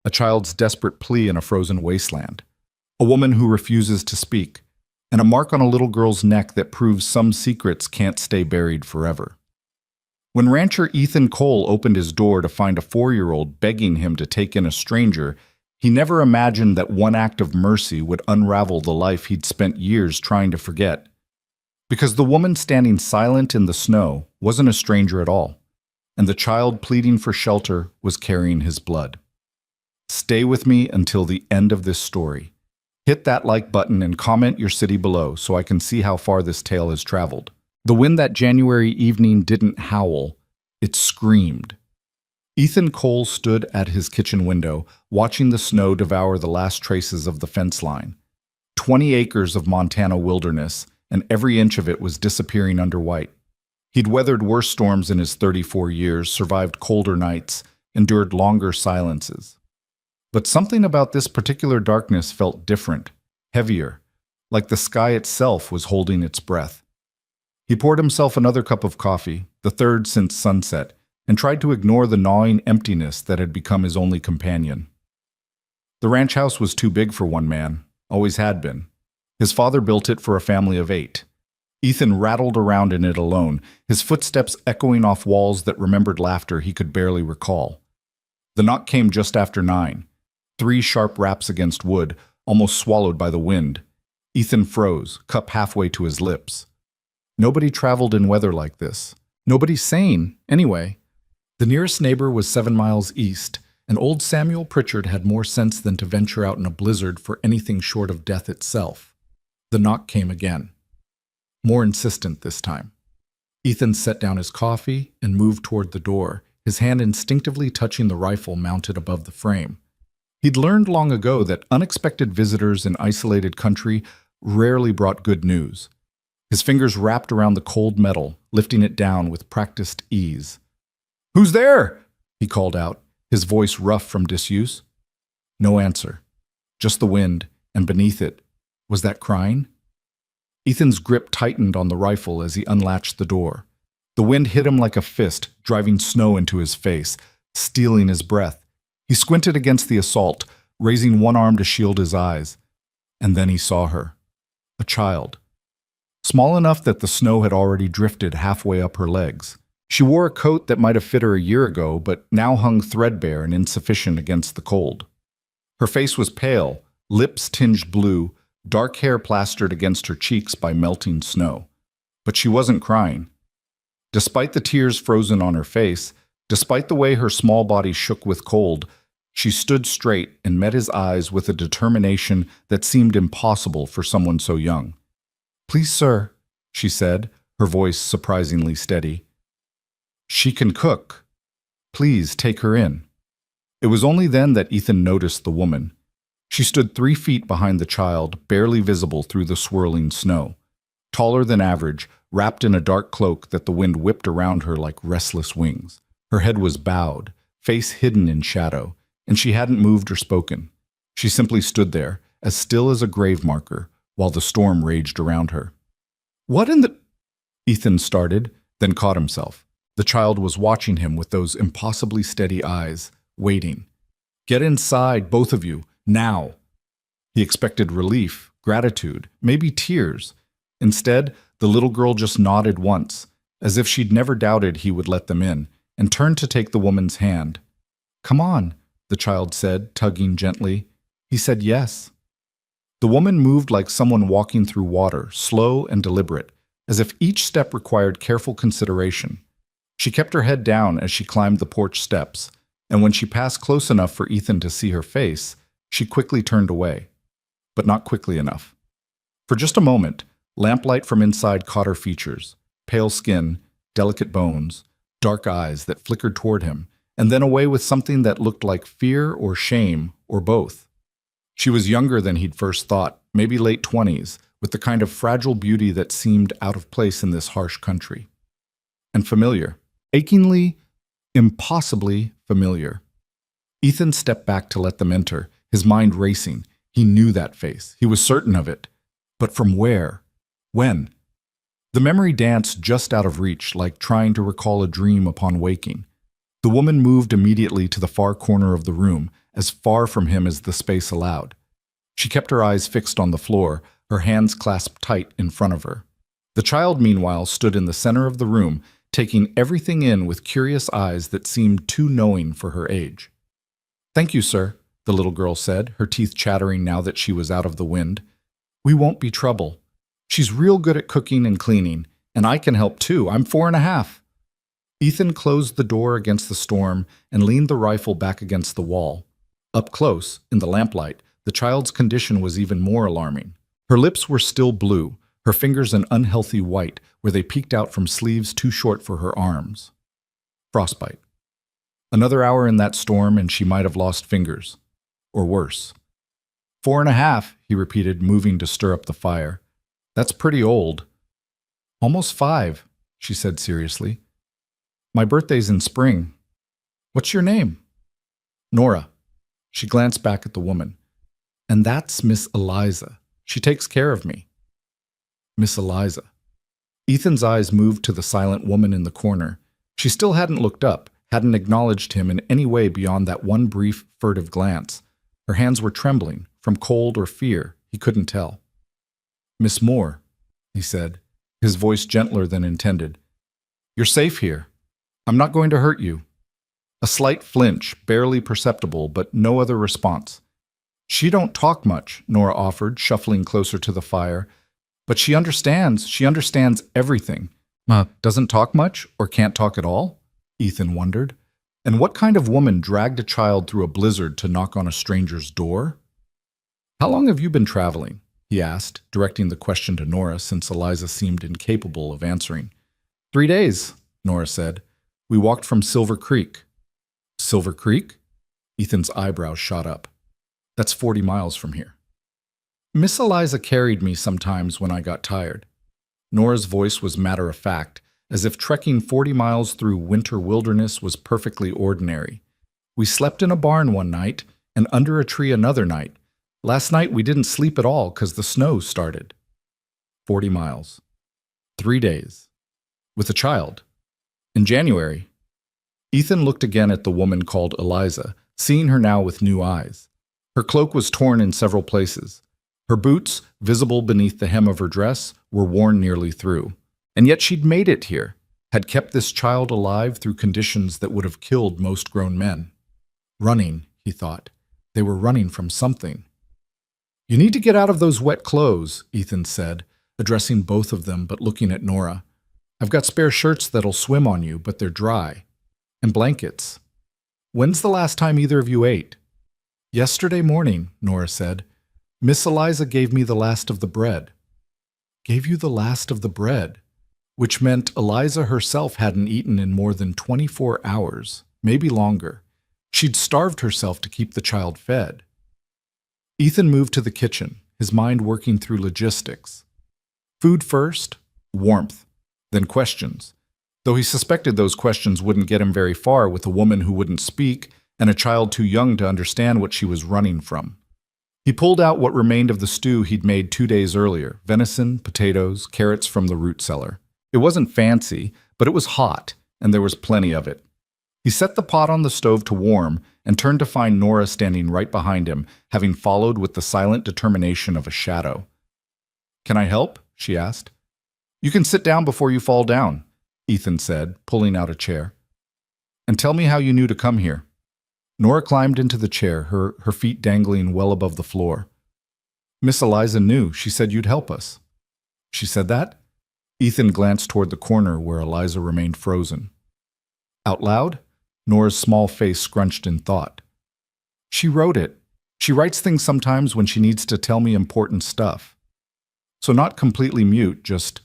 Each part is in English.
a child's desperate plea in a frozen wasteland, a woman who refuses to speak, and a mark on a little girl's neck that proves some secrets can't stay buried forever. When rancher Ethan Cole opened his door to find a 4-year-old begging him to take in a stranger, he never imagined that one act of mercy would unravel the life he'd spent years trying to forget. Because the woman standing silent in the snow wasn't a stranger at all, and the child pleading for shelter was carrying his blood. Stay with me until the end of this story. Hit that like button and comment your city below so I can see how far this tale has traveled. The wind that January evening didn't howl, it screamed. Ethan Cole stood at his kitchen window, watching the snow devour the last traces of the fence line. 20 acres of Montana wilderness, and every inch of it was disappearing under white. He'd weathered worse storms in his 34 years, survived colder nights, endured longer silences. But something about this particular darkness felt different, heavier, like the sky itself was holding its breath. He poured himself another cup of coffee, the third since sunset, and tried to ignore the gnawing emptiness that had become his only companion. The ranch house was too big for one man, always had been. His father built it for a family of 8. Ethan rattled around in it alone, his footsteps echoing off walls that remembered laughter he could barely recall. The knock came just after 9. 3 sharp raps against wood, almost swallowed by the wind. Ethan froze, cup halfway to his lips. Nobody traveled in weather like this. Nobody sane, anyway. The nearest neighbor was 7 miles east, and old Samuel Pritchard had more sense than to venture out in a blizzard for anything short of death itself. The knock came again. More insistent this time. Ethan set down his coffee and moved toward the door, his hand instinctively touching the rifle mounted above the frame. He'd learned long ago that unexpected visitors in isolated country rarely brought good news. His fingers wrapped around the cold metal, lifting it down with practiced ease. "Who's there?" he called out, his voice rough from disuse. No answer. Just the wind, and beneath it, was that crying? Ethan's grip tightened on the rifle as he unlatched the door. The wind hit him like a fist, driving snow into his face, stealing his breath. He squinted against the assault, raising one arm to shield his eyes. And then he saw her. A child. Small enough that the snow had already drifted halfway up her legs. She wore a coat that might have fit her a year ago, but now hung threadbare and insufficient against the cold. Her face was pale, lips tinged blue, dark hair plastered against her cheeks by melting snow. But she wasn't crying. Despite the tears frozen on her face, despite the way her small body shook with cold, she stood straight and met his eyes with a determination that seemed impossible for someone so young. "Please, sir," she said, her voice surprisingly steady. "She can cook. Please take her in." It was only then that Ethan noticed the woman. She stood 3 feet behind the child, barely visible through the swirling snow. Taller than average, wrapped in a dark cloak that the wind whipped around her like restless wings. Her head was bowed, face hidden in shadow, and she hadn't moved or spoken. She simply stood there, as still as a grave marker, while the storm raged around her. "What in the—" Ethan started, then caught himself. The child was watching him with those impossibly steady eyes, waiting. "Get inside, both of you, now." He expected relief, gratitude, maybe tears. Instead, the little girl just nodded once, as if she'd never doubted he would let them in, and turned to take the woman's hand. "Come on," the child said, tugging gently. He said yes. The woman moved like someone walking through water, slow and deliberate, as if each step required careful consideration. She kept her head down as she climbed the porch steps, and when she passed close enough for Ethan to see her face, she quickly turned away. But not quickly enough. For just a moment, lamplight from inside caught her features, pale skin, delicate bones, dark eyes that flickered toward him, and then away with something that looked like fear or shame, or both. She was younger than he'd first thought, maybe late 20s, with the kind of fragile beauty that seemed out of place in this harsh country. And familiar. Achingly, impossibly familiar. Ethan stepped back to let them enter, his mind racing. He knew that face. He was certain of it. But from where? When? The memory danced just out of reach, like trying to recall a dream upon waking. The woman moved immediately to the far corner of the room, as far from him as the space allowed. She kept her eyes fixed on the floor, her hands clasped tight in front of her. The child, meanwhile, stood in the center of the room, taking everything in with curious eyes that seemed too knowing for her age. "Thank you, sir," the little girl said, her teeth chattering now that she was out of the wind. "We won't be trouble. She's real good at cooking and cleaning, and I can help too. I'm 4.5. Ethan closed the door against the storm and leaned the rifle back against the wall. Up close, in the lamplight, the child's condition was even more alarming. Her lips were still blue, her fingers an unhealthy white where they peeked out from sleeves too short for her arms. Frostbite. Another hour in that storm and she might have lost fingers. Or worse. 4.5, he repeated, moving to stir up the fire. That's pretty old. Almost 5, she said seriously. My birthday's in spring. What's your name? Nora. She glanced back at the woman. And that's Miss Eliza. She takes care of me. Miss Eliza. Ethan's eyes moved to the silent woman in the corner. She still hadn't looked up, hadn't acknowledged him in any way beyond that one brief, furtive glance. Her hands were trembling, from cold or fear, he couldn't tell. Miss Moore, he said, his voice gentler than intended. You're safe here. I'm not going to hurt you. A slight flinch, barely perceptible, but no other response. She don't talk much, Nora offered, shuffling closer to the fire. But she understands everything. Doesn't talk much, or can't talk at all? Ethan wondered. And what kind of woman dragged a child through a blizzard to knock on a stranger's door? How long have you been traveling? He asked, directing the question to Nora since Eliza seemed incapable of answering. 3 days, Nora said. We walked from Silver Creek. Silver Creek? Ethan's eyebrows shot up. That's 40 miles from here. Miss Eliza carried me sometimes when I got tired. Nora's voice was matter-of-fact, as if trekking 40 miles through winter wilderness was perfectly ordinary. We slept in a barn one night, and under a tree another night. Last night we didn't sleep at all because the snow started. 40 miles. 3 days. With a child. In January. Ethan looked again at the woman called Eliza, seeing her now with new eyes. Her cloak was torn in several places. Her boots, visible beneath the hem of her dress, were worn nearly through. And yet she'd made it here, had kept this child alive through conditions that would have killed most grown men. Running, he thought. They were running from something. You need to get out of those wet clothes, Ethan said, addressing both of them but looking at Nora. I've got spare shirts that'll swim on you, but they're dry. And blankets. When's the last time either of you ate? Yesterday morning, Nora said. Miss Eliza gave me the last of the bread. Gave you the last of the bread, which meant Eliza herself hadn't eaten in more than 24 hours, maybe longer. She'd starved herself to keep the child fed. Ethan moved to the kitchen, his mind working through logistics. Food first, warmth, then questions, though he suspected those questions wouldn't get him very far with a woman who wouldn't speak and a child too young to understand what she was running from. He pulled out what remained of the stew he'd made 2 days earlier, venison, potatoes, carrots from the root cellar. It wasn't fancy, but it was hot, and there was plenty of it. He set the pot on the stove to warm and turned to find Nora standing right behind him, having followed with the silent determination of a shadow. Can I help? She asked. You can sit down before you fall down, Ethan said, pulling out a chair. And tell me how you knew to come here. Nora climbed into the chair, her feet dangling well above the floor. Miss Eliza knew. She said you'd help us. She said that? Ethan glanced toward the corner where Eliza remained frozen. Out loud, Nora's small face scrunched in thought. She wrote it. She writes things sometimes when she needs to tell me important stuff. So not completely mute, just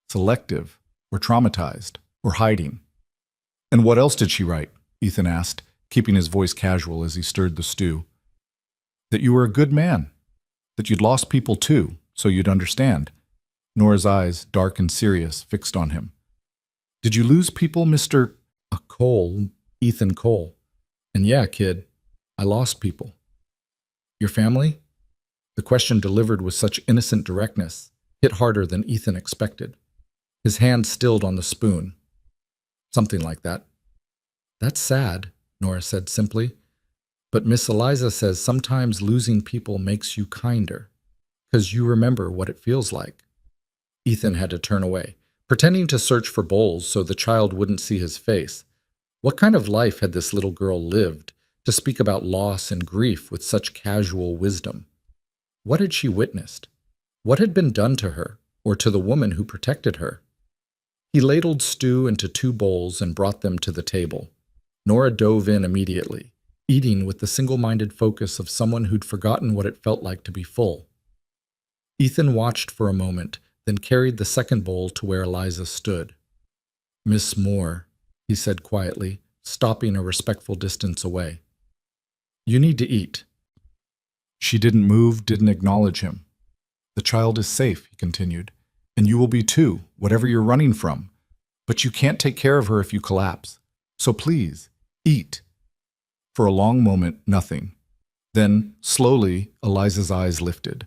selective, or traumatized, or hiding. And what else did she write? Ethan asked, keeping his voice casual as he stirred the stew. That you were a good man. That you'd lost people too, so you'd understand. Nora's eyes, dark and serious, fixed on him. Did you lose people, Mr. Cole, Ethan Cole? And yeah, kid, I lost people. Your family? The question delivered with such innocent directness hit harder than Ethan expected. His hand stilled on the spoon. Something like that. That's sad, Nora said simply. But Miss Eliza says sometimes losing people makes you kinder, because you remember what it feels like. Ethan had to turn away, pretending to search for bowls so the child wouldn't see his face. What kind of life had this little girl lived to speak about loss and grief with such casual wisdom? What had she witnessed? What had been done to her, or to the woman who protected her? He ladled stew into 2 bowls and brought them to the table. Nora dove in immediately, eating with the single-minded focus of someone who'd forgotten what it felt like to be full. Ethan watched for a moment, then carried the second bowl to where Eliza stood. "Miss Moore," he said quietly, stopping a respectful distance away. "You need to eat." She didn't move, didn't acknowledge him. "The child is safe," he continued, "and you will be too, whatever you're running from. But you can't take care of her if you collapse. So please, eat." For a long moment, nothing. Then, slowly, Eliza's eyes lifted.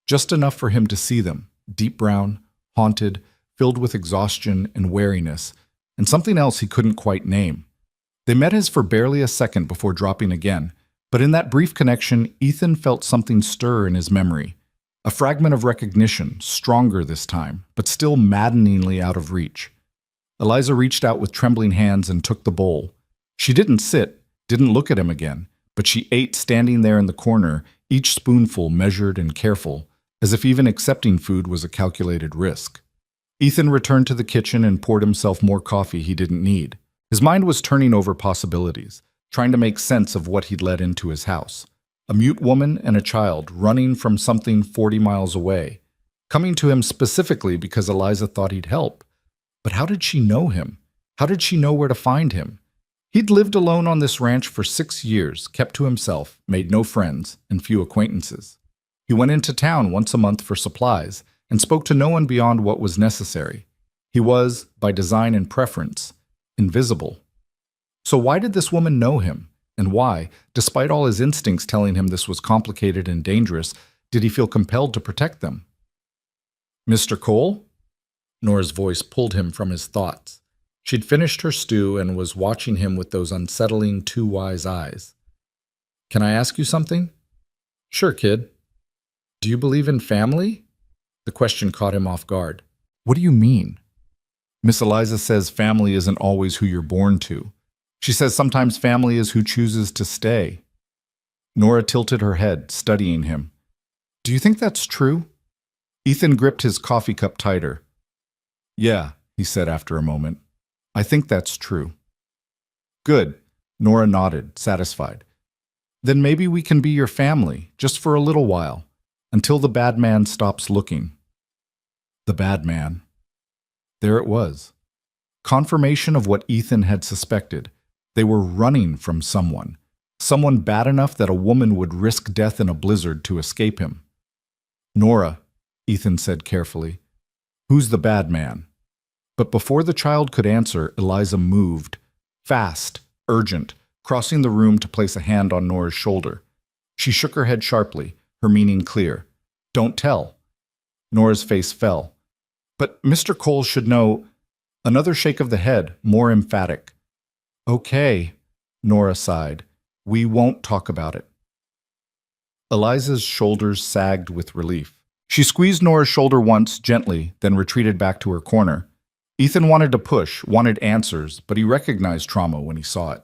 Just enough for him to see them, deep brown, haunted, filled with exhaustion and wariness, and something else he couldn't quite name. They met as for barely a second before dropping again, but in that brief connection, Ethan felt something stir in his memory. A fragment of recognition, stronger this time, but still maddeningly out of reach. Eliza reached out with trembling hands and took the bowl. She didn't sit, didn't look at him again, but she ate standing there in the corner, each spoonful measured and careful, as if even accepting food was a calculated risk. Ethan returned to the kitchen and poured himself more coffee he didn't need. His mind was turning over possibilities, trying to make sense of what he'd let into his house. A mute woman and a child running from something 40 miles away, coming to him specifically because Eliza thought he'd help. But how did she know him? How did she know where to find him? He'd lived alone on this ranch for 6 years, kept to himself, made no friends, and few acquaintances. He went into town once a month for supplies, and spoke to no one beyond what was necessary. He was, by design and preference, invisible. So why did this woman know him? And why, despite all his instincts telling him this was complicated and dangerous, did he feel compelled to protect them? "Mr. Cole?" Nora's voice pulled him from his thoughts. She'd finished her stew and was watching him with those unsettling, too wise eyes. "Can I ask you something?" "Sure, kid." "Do you believe in family?" The question caught him off guard. "What do you mean?" "Miss Eliza says family isn't always who you're born to. She says sometimes family is who chooses to stay." Nora tilted her head, studying him. "Do you think that's true?" Ethan gripped his coffee cup tighter. "Yeah," he said after a moment. "I think that's true." "Good." Nora nodded, satisfied. "Then maybe we can be your family, just for a little while, until the bad man stops looking." The bad man. There it was. Confirmation of what Ethan had suspected. They were running from someone. Someone bad enough that a woman would risk death in a blizzard to escape him. "Nora," Ethan said carefully, "who's the bad man?" But before the child could answer, Eliza moved. Fast, urgent, crossing the room to place a hand on Nora's shoulder. She shook her head sharply, her meaning clear. "Don't tell." Nora's face fell. "But Mr. Cole should know." Another shake of the head, more emphatic. "Okay," Nora sighed. "We won't talk about it." Eliza's shoulders sagged with relief. She squeezed Nora's shoulder once, gently, then retreated back to her corner. Ethan wanted to push, wanted answers, but he recognized trauma when he saw it.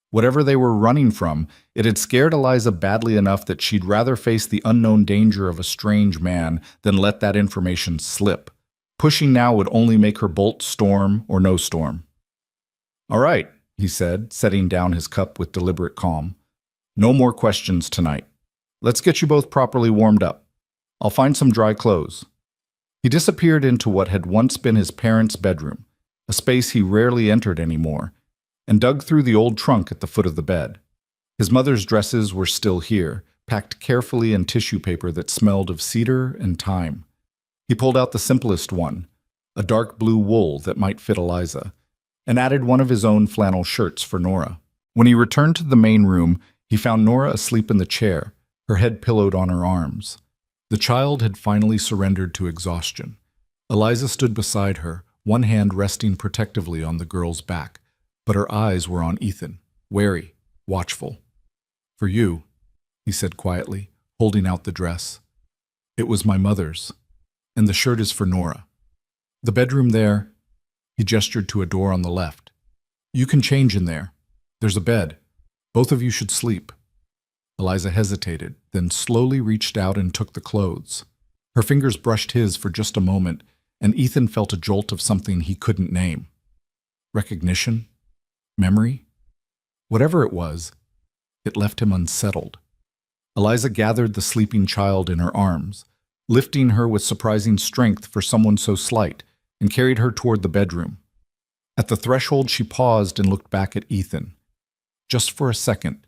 Whatever they were running from, it had scared Eliza badly enough that she'd rather face the unknown danger of a strange man than let that information slip. Pushing now would only make her bolt storm or no storm. "All right," he said, setting down his cup with deliberate calm. "No more questions tonight. Let's get you both properly warmed up. I'll find some dry clothes." He disappeared into what had once been his parents' bedroom, a space he rarely entered anymore, and dug through the old trunk at the foot of the bed. His mother's dresses were still here, packed carefully in tissue paper that smelled of cedar and thyme. He pulled out the simplest one, a dark blue wool that might fit Eliza, and added one of his own flannel shirts for Nora. When he returned to the main room, he found Nora asleep in the chair, her head pillowed on her arms. The child had finally surrendered to exhaustion. Eliza stood beside her, one hand resting protectively on the girl's back, but her eyes were on Ethan, wary, watchful. "For you," he said quietly, holding out the dress. "It was my mother's, and the shirt is for Nora. The bedroom there," he gestured to a door on the left. "You can change in there. There's a bed. Both of you should sleep." Eliza hesitated, then slowly reached out and took the clothes. Her fingers brushed his for just a moment, and Ethan felt a jolt of something he couldn't name. Recognition? Memory? Whatever it was, it left him unsettled. Eliza gathered the sleeping child in her arms, lifting her with surprising strength for someone so slight, and carried her toward the bedroom. At the threshold, she paused and looked back at Ethan. Just for a second.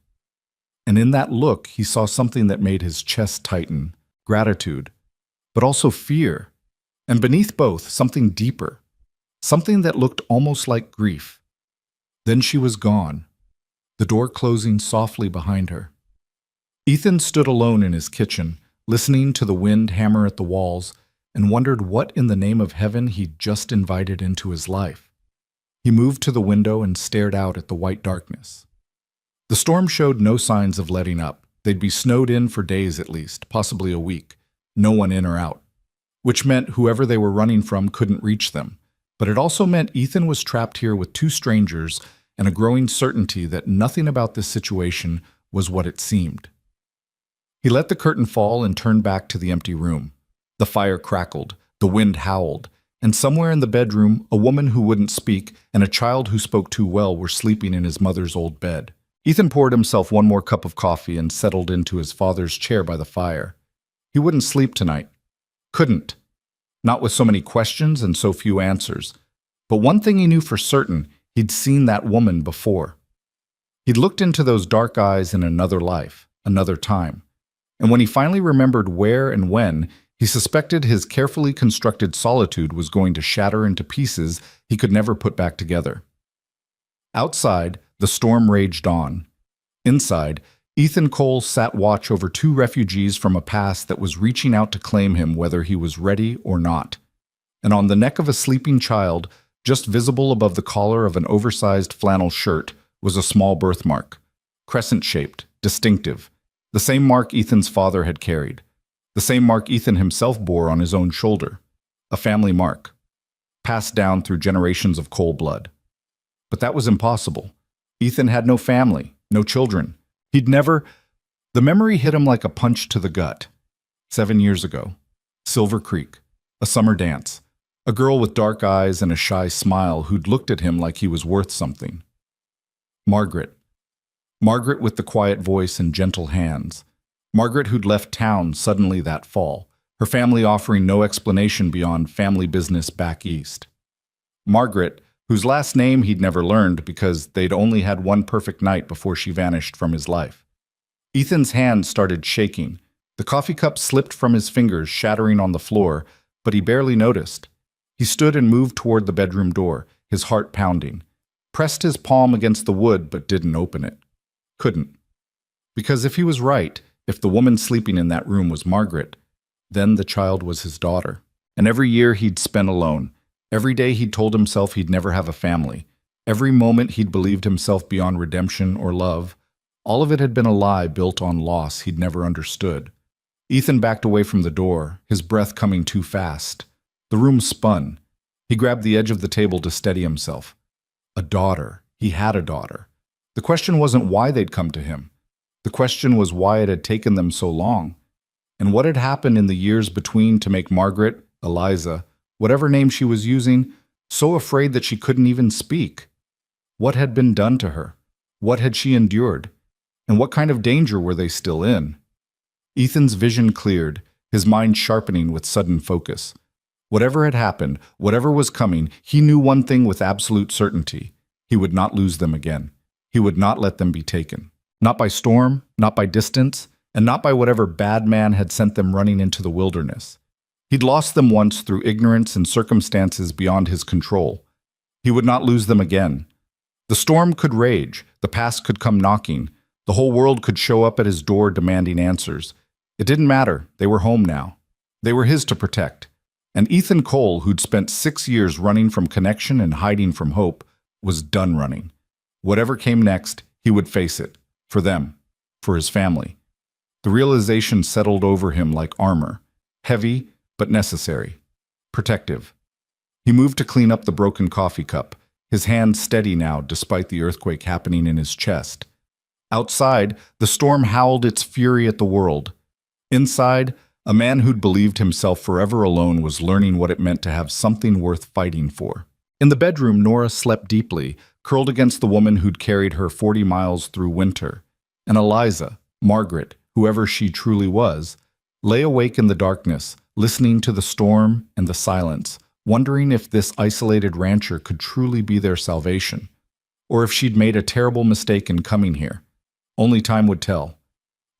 And in that look, he saw something that made his chest tighten, gratitude, but also fear. And beneath both, something deeper, something that looked almost like grief. Then she was gone, the door closing softly behind her. Ethan stood alone in his kitchen, listening to the wind hammer at the walls, and wondered what in the name of heaven he'd just invited into his life. He moved to the window and stared out at the white darkness. The storm showed no signs of letting up. They'd be snowed in for days at least, possibly a week. No one in or out. Which meant whoever they were running from couldn't reach them. But it also meant Ethan was trapped here with two strangers and a growing certainty that nothing about this situation was what it seemed. He let the curtain fall and turned back to the empty room. The fire crackled, the wind howled, and somewhere in the bedroom, a woman who wouldn't speak and a child who spoke too well were sleeping in his mother's old bed. Ethan poured himself one more cup of coffee and settled into his father's chair by the fire. He wouldn't sleep tonight. Couldn't. Not with so many questions and so few answers. But one thing he knew for certain, he'd seen that woman before. He'd looked into those dark eyes in another life, another time. And when he finally remembered where and when, he suspected his carefully constructed solitude was going to shatter into pieces he could never put back together. Outside, the storm raged on. Inside, Ethan Cole sat watch over two refugees from a past that was reaching out to claim him whether he was ready or not. And on the neck of a sleeping child, just visible above the collar of an oversized flannel shirt, was a small birthmark. Crescent-shaped, distinctive. The same mark Ethan's father had carried. The same mark Ethan himself bore on his own shoulder. A family mark. Passed down through generations of Cole blood. But that was impossible. Ethan had no family, no children. He'd never... The memory hit him like a punch to the gut. 7 years ago. Silver Creek. A summer dance. A girl with dark eyes and a shy smile who'd looked at him like he was worth something. Margaret. Margaret with the quiet voice and gentle hands. Margaret who'd left town suddenly that fall, her family offering no explanation beyond family business back east. Margaret, whose last name he'd never learned because they'd only had one perfect night before she vanished from his life. Ethan's hand started shaking. The coffee cup slipped from his fingers, shattering on the floor, but he barely noticed. He stood and moved toward the bedroom door, his heart pounding. Pressed his palm against the wood but didn't open it. Couldn't. Because if he was right, if the woman sleeping in that room was Margaret, then the child was his daughter. And every year he'd spent alone. Every day he'd told himself he'd never have a family. Every moment he'd believed himself beyond redemption or love. All of it had been a lie built on loss he'd never understood. Ethan backed away from the door, his breath coming too fast. The room spun. He grabbed the edge of the table to steady himself. A daughter. He had a daughter. The question wasn't why they'd come to him. The question was why it had taken them so long. And what had happened in the years between to make Margaret, Eliza, whatever name she was using, so afraid that she couldn't even speak. What had been done to her? What had she endured? And what kind of danger were they still in? Ethan's vision cleared, his mind sharpening with sudden focus. Whatever had happened, whatever was coming, he knew one thing with absolute certainty. He would not lose them again. He would not let them be taken. Not by storm, not by distance, and not by whatever bad man had sent them running into the wilderness. He'd lost them once through ignorance and circumstances beyond his control. He would not lose them again. The storm could rage, the past could come knocking, the whole world could show up at his door demanding answers. It didn't matter, they were home now. They were his to protect. And Ethan Cole, who'd spent 6 years running from connection and hiding from hope, was done running. Whatever came next, he would face it. For them. for his family. The realization settled over him like armor, heavy but necessary, protective. He moved to clean up the broken coffee cup, his hand steady now despite the earthquake happening in his chest. Outside, the storm howled its fury at the world. Inside, a man who'd believed himself forever alone was learning what it meant to have something worth fighting for. In the bedroom, Nora slept deeply, curled against the woman who'd carried her 40 miles through winter. And Eliza, Margaret, whoever she truly was, lay awake in the darkness, listening to the storm and the silence, wondering if this isolated rancher could truly be their salvation, or if she'd made a terrible mistake in coming here. Only time would tell.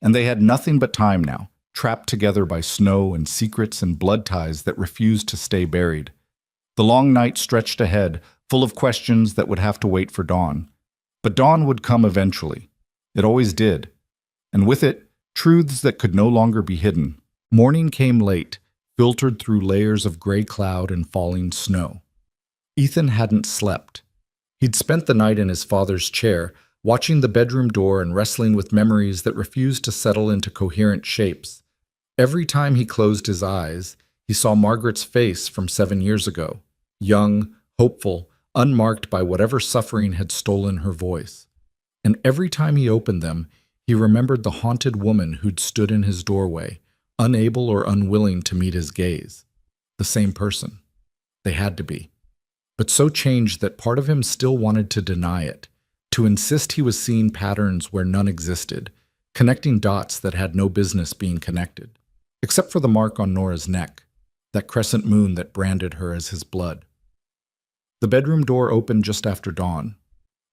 And they had nothing but time now, trapped together by snow and secrets and blood ties that refused to stay buried. The long night stretched ahead, full of questions that would have to wait for dawn. But dawn would come eventually. It always did. And with it, truths that could no longer be hidden. Morning came late, filtered through layers of gray cloud and falling snow. Ethan hadn't slept. He'd spent the night in his father's chair, watching the bedroom door and wrestling with memories that refused to settle into coherent shapes. Every time he closed his eyes, he saw Margaret's face from 7 years ago, young, hopeful, unmarked by whatever suffering had stolen her voice. And every time he opened them, he remembered the haunted woman who'd stood in his doorway, unable or unwilling to meet his gaze. The same person. They had to be. But so changed that part of him still wanted to deny it, to insist he was seeing patterns where none existed, connecting dots that had no business being connected, except for the mark on Nora's neck, that crescent moon that branded her as his blood. The bedroom door opened just after dawn.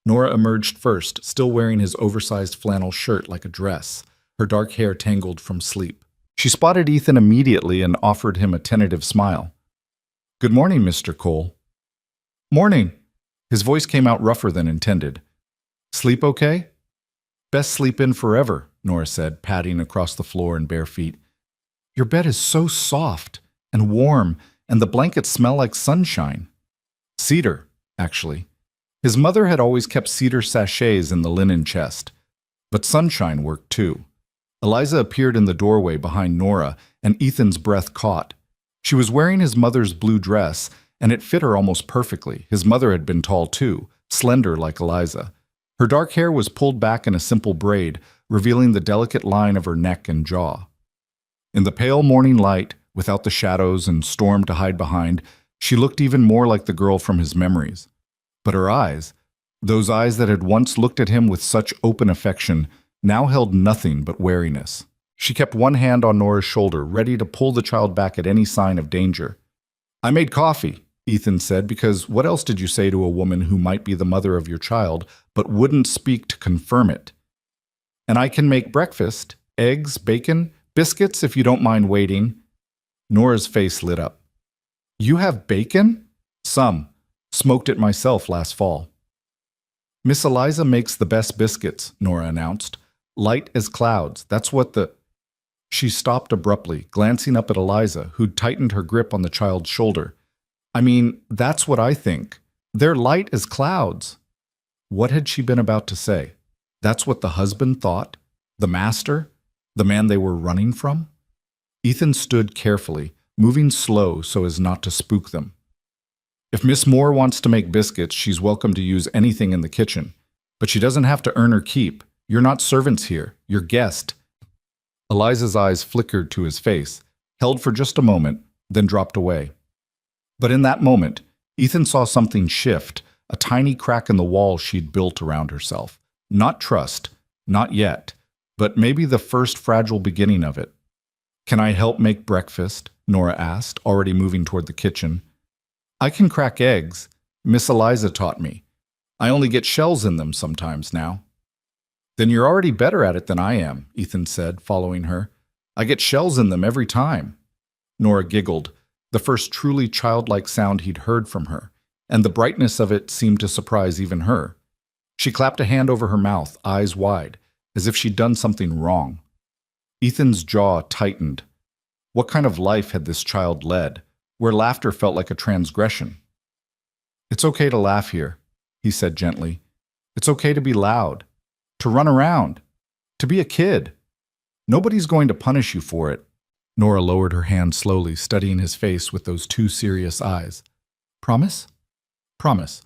Nora emerged first, still wearing his oversized flannel shirt like a dress, her dark hair tangled from sleep. She spotted Ethan immediately and offered him a tentative smile. "Good morning, Mr. Cole." "Morning." His voice came out rougher than intended. "Sleep okay?" "Best sleep in forever," Nora said, padding across the floor in bare feet. "Your bed is so soft and warm, and the blankets smell like sunshine." "Cedar, actually." His mother had always kept cedar sachets in the linen chest. But sunshine worked too. Eliza appeared in the doorway behind Nora, and Ethan's breath caught. She was wearing his mother's blue dress, and it fit her almost perfectly. His mother had been tall too, slender like Eliza. Her dark hair was pulled back in a simple braid, revealing the delicate line of her neck and jaw. In the pale morning light, without the shadows and storm to hide behind, she looked even more like the girl from his memories. But her eyes, those eyes that had once looked at him with such open affection, now held nothing but wariness. She kept one hand on Nora's shoulder, ready to pull the child back at any sign of danger. "I made coffee," Ethan said, because what else did you say to a woman who might be the mother of your child, but wouldn't speak to confirm it? "And I can make breakfast, eggs, bacon, biscuits if you don't mind waiting." Nora's face lit up. "You have bacon?" "Some. Smoked it myself last fall." "Miss Eliza makes the best biscuits," Nora announced. "Light as clouds. That's what the—" She stopped abruptly, glancing up at Eliza, who'd tightened her grip on the child's shoulder. "I mean, that's what I think. They're light as clouds." What had she been about to say? That's what the husband thought? The master? The man they were running from? Ethan stood carefully, moving slow so as not to spook them. "If Miss Moore wants to make biscuits, she's welcome to use anything in the kitchen. But she doesn't have to earn her keep. You're not servants here. You're guests." Eliza's eyes flickered to his face, held for just a moment, then dropped away. But in that moment, Ethan saw something shift, a tiny crack in the wall she'd built around herself. Not trust, not yet, but maybe the first fragile beginning of it. "Can I help make breakfast?" Nora asked, already moving toward the kitchen. "I can crack eggs. Miss Eliza taught me. I only get shells in them sometimes now." "Then you're already better at it than I am," Ethan said, following her. "I get shells in them every time." Nora giggled, the first truly childlike sound he'd heard from her, and the brightness of it seemed to surprise even her. She clapped a hand over her mouth, eyes wide, as if she'd done something wrong. Ethan's jaw tightened. What kind of life had this child led, where laughter felt like a transgression? "It's okay to laugh here," he said gently. "It's okay to be loud, to run around. To be a kid. Nobody's going to punish you for it. Nora lowered her hand slowly, studying his face with those two serious eyes. Promise? Promise.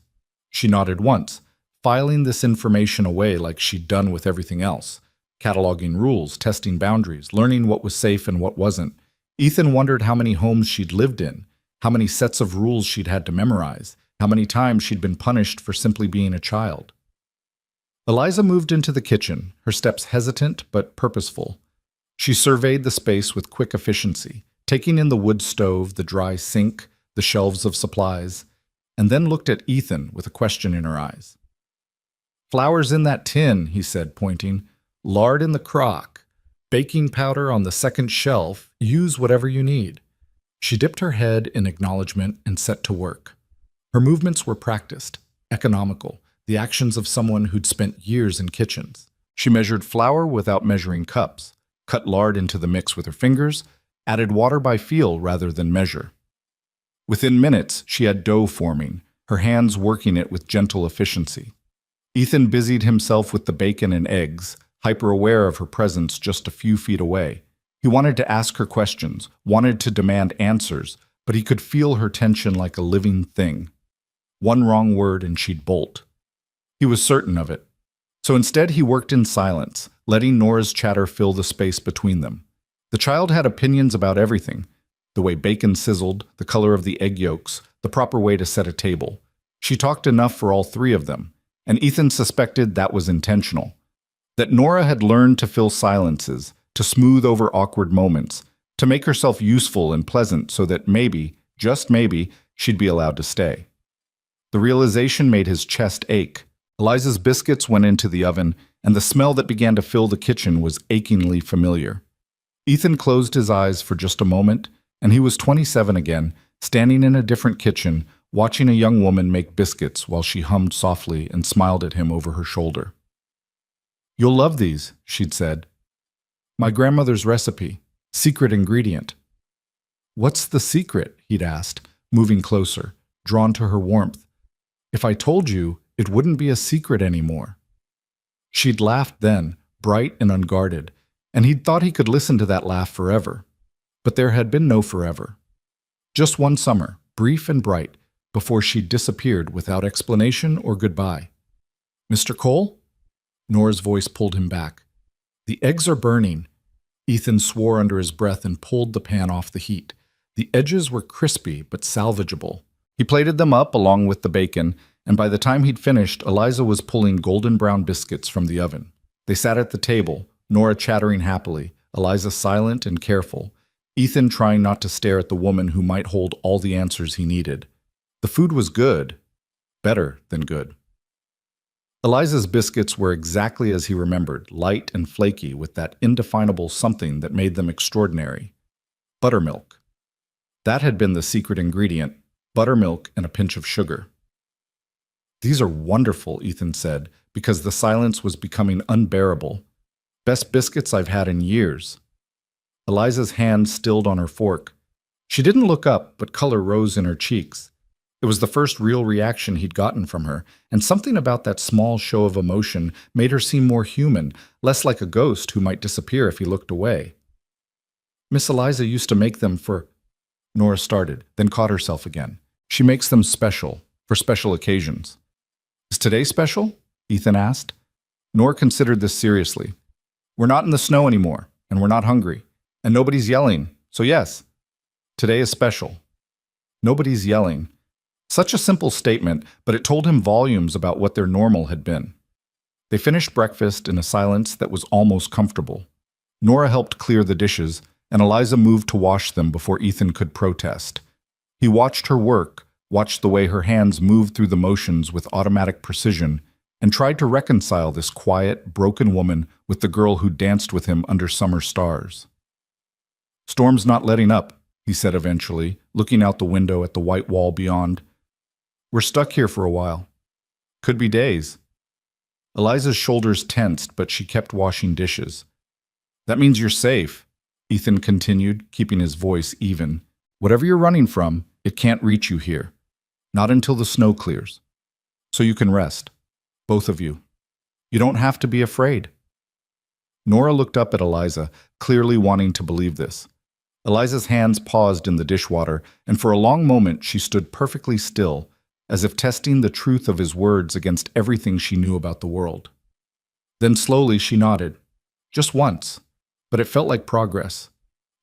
She nodded once, filing this information away like she'd done with everything else. Cataloging rules, testing boundaries, learning what was safe and what wasn't. Ethan wondered how many homes she'd lived in, how many sets of rules she'd had to memorize, how many times she'd been punished for simply being a child. Eliza moved into the kitchen, her steps hesitant but purposeful. She surveyed the space with quick efficiency, taking in the wood stove, the dry sink, the shelves of supplies, and then looked at Ethan with a question in her eyes. Flour's in that tin, he said, pointing. Lard in the crock. Baking powder on the second shelf. Use whatever you need. She dipped her head in acknowledgement and set to work. Her movements were practiced, economical, the actions of someone who'd spent years in kitchens. She measured flour without measuring cups, cut lard into the mix with her fingers, added water by feel rather than measure. Within minutes, she had dough forming, her hands working it with gentle efficiency. Ethan busied himself with the bacon and eggs, hyper-aware of her presence just a few feet away. He wanted to ask her questions, wanted to demand answers, but he could feel her tension like a living thing. One wrong word and she'd bolt. He was certain of it. So instead he worked in silence, letting Nora's chatter fill the space between them. The child had opinions about everything. The way bacon sizzled, the color of the egg yolks, the proper way to set a table. She talked enough for all three of them, and Ethan suspected that was intentional. That Nora had learned to fill silences, to smooth over awkward moments, to make herself useful and pleasant so that maybe, just maybe, she'd be allowed to stay. The realization made his chest ache. Eliza's biscuits went into the oven, and the smell that began to fill the kitchen was achingly familiar. Ethan closed his eyes for just a moment, and he was 27 again, standing in a different kitchen, watching a young woman make biscuits while she hummed softly and smiled at him over her shoulder. You'll love these, she'd said. My grandmother's recipe, secret ingredient. What's the secret? He'd asked, moving closer, drawn to her warmth. If I told you, it wouldn't be a secret anymore. She'd laughed then, bright and unguarded, and he'd thought he could listen to that laugh forever. But there had been no forever. Just one summer, brief and bright, before she'd disappeared without explanation or goodbye. Mr. Cole? Nora's voice pulled him back. The eggs are burning. Ethan swore under his breath and pulled the pan off the heat. The edges were crispy but salvageable. He plated them up along with the bacon, and by the time he'd finished, Eliza was pulling golden brown biscuits from the oven. They sat at the table, Nora chattering happily, Eliza silent and careful, Ethan trying not to stare at the woman who might hold all the answers he needed. The food was good. Better than good. Eliza's biscuits were exactly as he remembered, light and flaky with that indefinable something that made them extraordinary. Buttermilk. That had been the secret ingredient, buttermilk and a pinch of sugar. These are wonderful, Ethan said, because the silence was becoming unbearable. Best biscuits I've had in years. Eliza's hand stilled on her fork. She didn't look up, but color rose in her cheeks. It was the first real reaction he'd gotten from her, and something about that small show of emotion made her seem more human, less like a ghost who might disappear if he looked away. Miss Eliza used to make them for... Nora started, then caught herself again. She makes them special, for special occasions. Is today special? Ethan asked. Nora considered this seriously. We're not in the snow anymore, and we're not hungry, and nobody's yelling, so yes, today is special. Nobody's yelling. Such a simple statement, but it told him volumes about what their normal had been. They finished breakfast in a silence that was almost comfortable. Nora helped clear the dishes, and Eliza moved to wash them before Ethan could protest. He watched her work, watched the way her hands moved through the motions with automatic precision, and tried to reconcile this quiet, broken woman with the girl who danced with him under summer stars. Storm's not letting up, he said eventually, looking out the window at the white wall beyond. We're stuck here for a while. Could be days. Eliza's shoulders tensed, but she kept washing dishes. That means you're safe, Ethan continued, keeping his voice even. Whatever you're running from, it can't reach you here. Not until the snow clears. So you can rest. Both of you. You don't have to be afraid. Nora looked up at Eliza, clearly wanting to believe this. Eliza's hands paused in the dishwater, and for a long moment she stood perfectly still, as if testing the truth of his words against everything she knew about the world. Then slowly she nodded. Just once. But it felt like progress.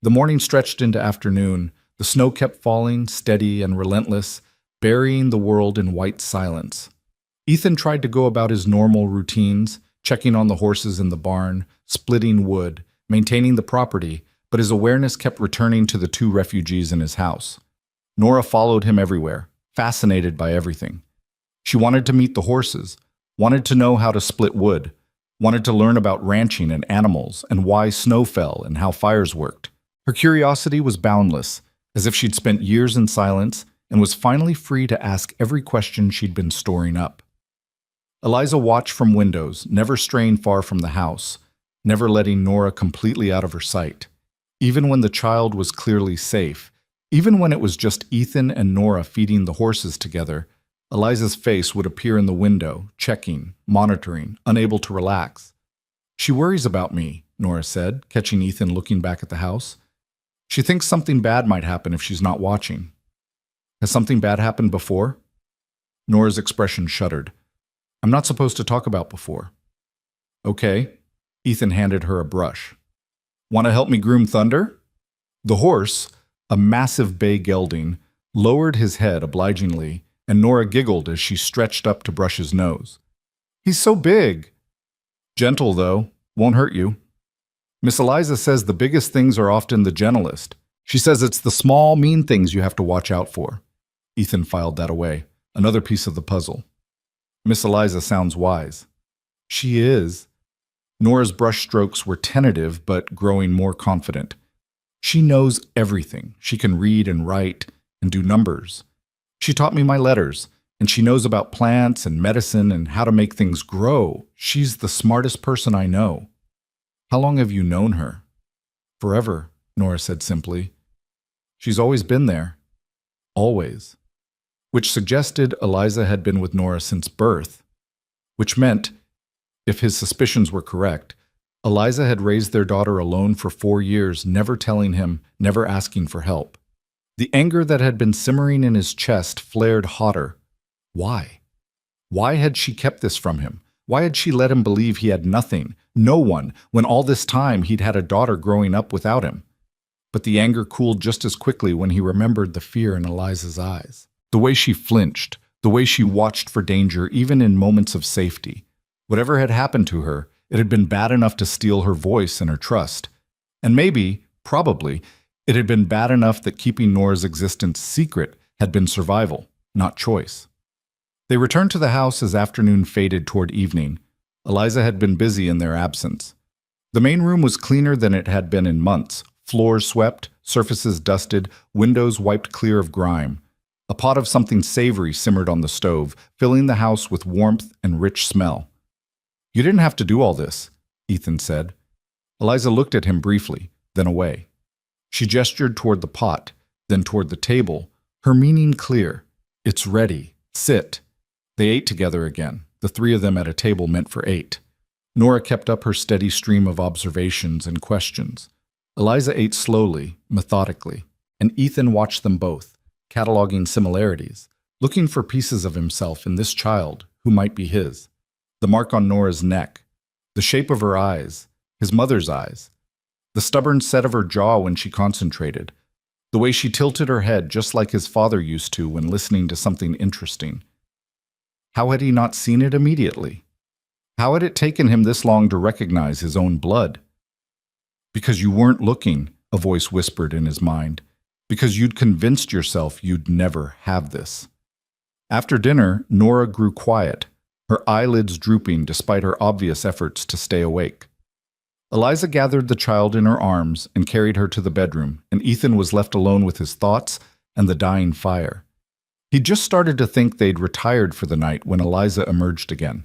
The morning stretched into afternoon. The snow kept falling, steady and relentless, burying the world in white silence. Ethan tried to go about his normal routines, checking on the horses in the barn, splitting wood, maintaining the property, but his awareness kept returning to the two refugees in his house. Nora followed him everywhere, fascinated by everything. She wanted to meet the horses, wanted to know how to split wood, wanted to learn about ranching and animals and why snow fell and how fires worked. Her curiosity was boundless, as if she'd spent years in silence and was finally free to ask every question she'd been storing up. Eliza watched from windows, never straying far from the house, never letting Nora completely out of her sight. Even when the child was clearly safe, even when it was just Ethan and Nora feeding the horses together, Eliza's face would appear in the window, checking, monitoring, unable to relax. "She worries about me," Nora said, catching Ethan looking back at the house. "She thinks something bad might happen if she's not watching." "Has something bad happened before?" Nora's expression shuddered. "I'm not supposed to talk about before." "Okay." Ethan handed her a brush. "Want to help me groom Thunder?" The horse, a massive bay gelding, lowered his head obligingly, and Nora giggled as she stretched up to brush his nose. "He's so big." "Gentle, though. Won't hurt you." "Miss Eliza says the biggest things are often the gentlest. She says it's the small, mean things you have to watch out for." Ethan filed that away, another piece of the puzzle. "Miss Eliza sounds wise." "She is." Nora's brush strokes were tentative but growing more confident. "She knows everything. She can read and write and do numbers. She taught me my letters, and she knows about plants and medicine and how to make things grow. She's the smartest person I know." "How long have you known her?" "Forever," Nora said simply. "She's always been there." Always. Which suggested Eliza had been with Nora since birth. Which meant, if his suspicions were correct, Eliza had raised their daughter alone for 4 years, never telling him, never asking for help. The anger that had been simmering in his chest flared hotter. Why? Why had she kept this from him? Why had she let him believe he had nothing, no one, when all this time he'd had a daughter growing up without him? But the anger cooled just as quickly when he remembered the fear in Eliza's eyes. The way she flinched, the way she watched for danger even in moments of safety. Whatever had happened to her, it had been bad enough to steal her voice and her trust. And maybe, probably, it had been bad enough that keeping Nora's existence secret had been survival, not choice. They returned to the house as afternoon faded toward evening. Eliza had been busy in their absence. The main room was cleaner than it had been in months, floors swept, surfaces dusted, windows wiped clear of grime. A pot of something savory simmered on the stove, filling the house with warmth and rich smell. "You didn't have to do all this," Ethan said. Eliza looked at him briefly, then away. She gestured toward the pot, then toward the table, her meaning clear. "It's ready. Sit." They ate together again, the 3 of them at a table meant for 8. Nora kept up her steady stream of observations and questions. Eliza ate slowly, methodically, and Ethan watched them both, cataloging similarities, looking for pieces of himself in this child who might be his. The mark on Nora's neck, the shape of her eyes, his mother's eyes, the stubborn set of her jaw when she concentrated, the way she tilted her head just like his father used to when listening to something interesting. How had he not seen it immediately? How had it taken him this long to recognize his own blood? "Because you weren't looking," a voice whispered in his mind. "Because you'd convinced yourself you'd never have this." After dinner, Nora grew quiet, her eyelids drooping despite her obvious efforts to stay awake. Eliza gathered the child in her arms and carried her to the bedroom, and Ethan was left alone with his thoughts and the dying fire. He'd just started to think they'd retired for the night when Eliza emerged again.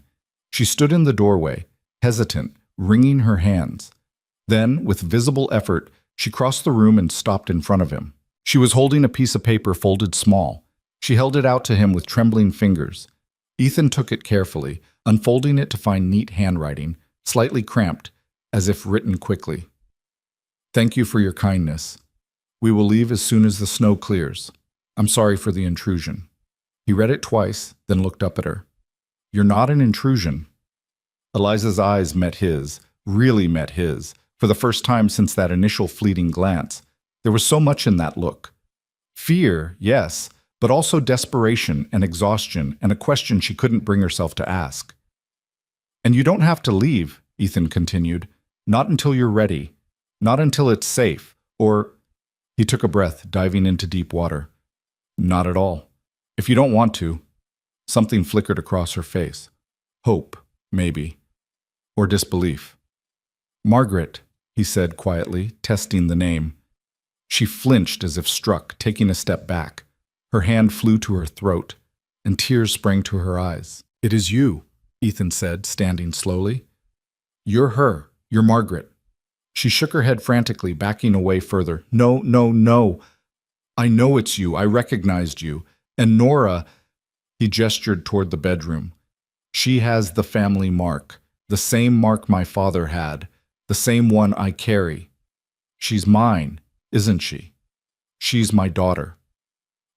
She stood in the doorway, hesitant, wringing her hands. Then, with visible effort, she crossed the room and stopped in front of him. She was holding a piece of paper folded small. She held it out to him with trembling fingers. Ethan took it carefully, unfolding it to find neat handwriting, slightly cramped, as if written quickly. Thank you for your kindness. We will leave as soon as the snow clears. I'm sorry for the intrusion. He read it twice, then looked up at her. You're not an intrusion. Eliza's eyes met his, really met his, for the first time since that initial fleeting glance. There was so much in that look. Fear, yes, but also desperation and exhaustion and a question she couldn't bring herself to ask. And you don't have to leave, Ethan continued. Not until you're ready. Not until it's safe. Or, he took a breath, diving into deep water. Not at all. If you don't want to. Something flickered across her face. Hope, maybe. Or disbelief. Margaret, he said quietly, testing the name. She flinched as if struck, taking a step back. Her hand flew to her throat, and tears sprang to her eyes. It is you, Ethan said, standing slowly. You're her. You're Margaret. She shook her head frantically, backing away further. No, no, no. I know it's you. I recognized you. And Nora, he gestured toward the bedroom. She has the family mark, the same mark my father had, the same one I carry. She's mine, isn't she? She's my daughter.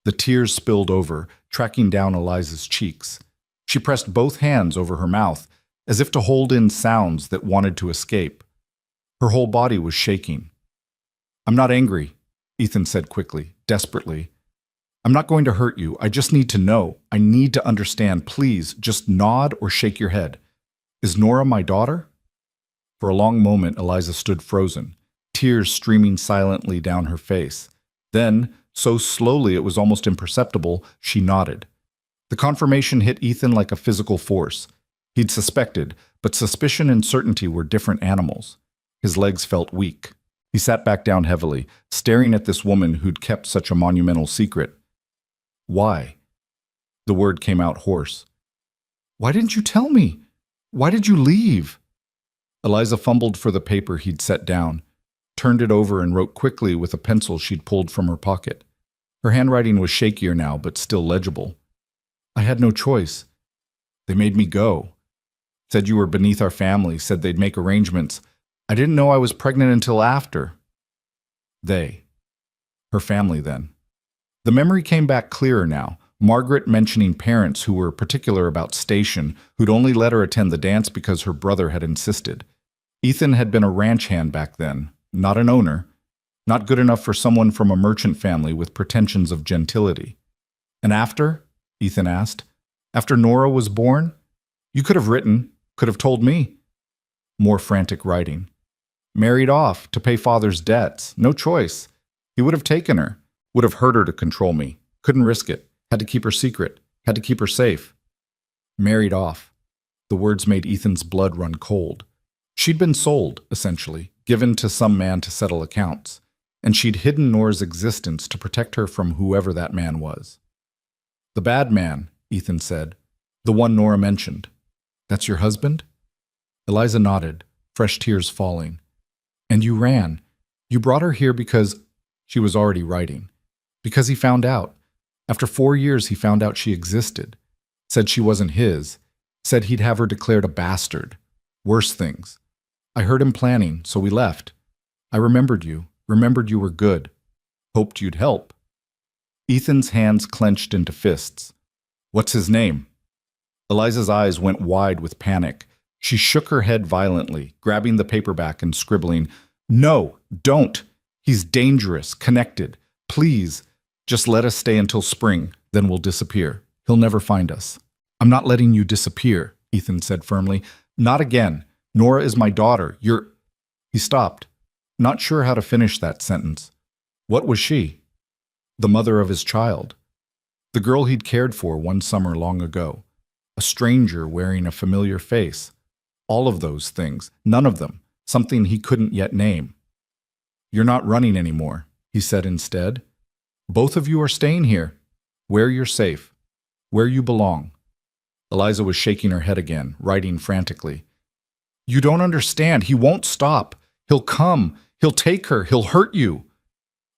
The tears spilled over, tracking down Eliza's cheeks. She pressed both hands over her mouth, as if to hold in sounds that wanted to escape. Her whole body was shaking. I'm not angry, Ethan said quickly, desperately. I'm not going to hurt you. I just need to know. I need to understand. Please, just nod or shake your head. Is Nora my daughter? For a long moment, Eliza stood frozen, tears streaming silently down her face. Then, so slowly it was almost imperceptible, she nodded. The confirmation hit Ethan like a physical force. He'd suspected, but suspicion and certainty were different animals. His legs felt weak. He sat back down heavily, staring at this woman who'd kept such a monumental secret. Why? The word came out hoarse. Why didn't you tell me? Why did you leave? Eliza fumbled for the paper he'd set down, turned it over and wrote quickly with a pencil she'd pulled from her pocket. Her handwriting was shakier now, but still legible. I had no choice. They made me go. Said you were beneath our family, said they'd make arrangements. I didn't know I was pregnant until after. They. Her family, then. The memory came back clearer now. Margaret mentioning parents who were particular about Station, who'd only let her attend the dance because her brother had insisted. Ethan had been a ranch hand back then, not an owner. Not good enough for someone from a merchant family with pretensions of gentility. And after? Ethan asked. After Nora was born? You could have written, could have told me. More frantic writing. Married off to pay father's debts. No choice. He would have taken her. Would have hurt her to control me. Couldn't risk it. Had to keep her secret. Had to keep her safe. Married off. The words made Ethan's blood run cold. She'd been sold, essentially, given to some man to settle accounts. And she'd hidden Nora's existence to protect her from whoever that man was. The bad man, Ethan said. The one Nora mentioned. That's your husband? Eliza nodded, fresh tears falling. And you ran. You brought her here because... She was already writing. Because he found out. After 4 years, he found out she existed. Said she wasn't his. Said he'd have her declared a bastard. Worse things. I heard him planning, so we left. I remembered you. Remembered you were good. Hoped you'd help. Ethan's hands clenched into fists. What's his name? Eliza's eyes went wide with panic. She shook her head violently, grabbing the paperback and scribbling, No, don't. He's dangerous, connected. Please, just let us stay until spring, then we'll disappear. He'll never find us. I'm not letting you disappear, Ethan said firmly. Not again. Nora is my daughter. You're... He stopped, not sure how to finish that sentence. What was she? The mother of his child. The girl he'd cared for one summer long ago. A stranger wearing a familiar face. All of those things, none of them, something he couldn't yet name. You're not running anymore, he said instead. Both of you are staying here, where you're safe, where you belong. Eliza was shaking her head again, writing frantically. You don't understand. He won't stop. He'll come. He'll take her. He'll hurt you.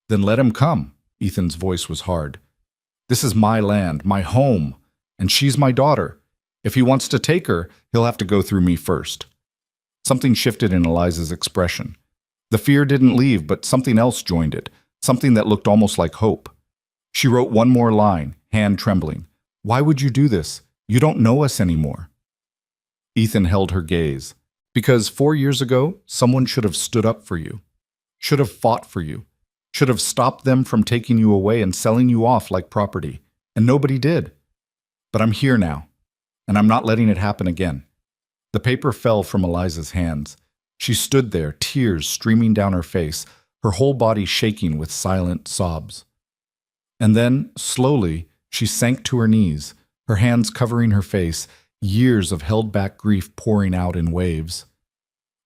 Then let him come. Ethan's voice was hard. This is my land, my home, and she's my daughter. If he wants to take her, he'll have to go through me first. Something shifted in Eliza's expression. The fear didn't leave, but something else joined it, something that looked almost like hope. She wrote one more line, hand trembling. "Why would you do this? You don't know us anymore." Ethan held her gaze. "Because 4 years ago, someone should have stood up for you, should have fought for you, should have stopped them from taking you away and selling you off like property, and nobody did. But I'm here now, and I'm not letting it happen again." The paper fell from Eliza's hands. She stood there, tears streaming down her face, her whole body shaking with silent sobs. And then, slowly, she sank to her knees, her hands covering her face, years of held-back grief pouring out in waves.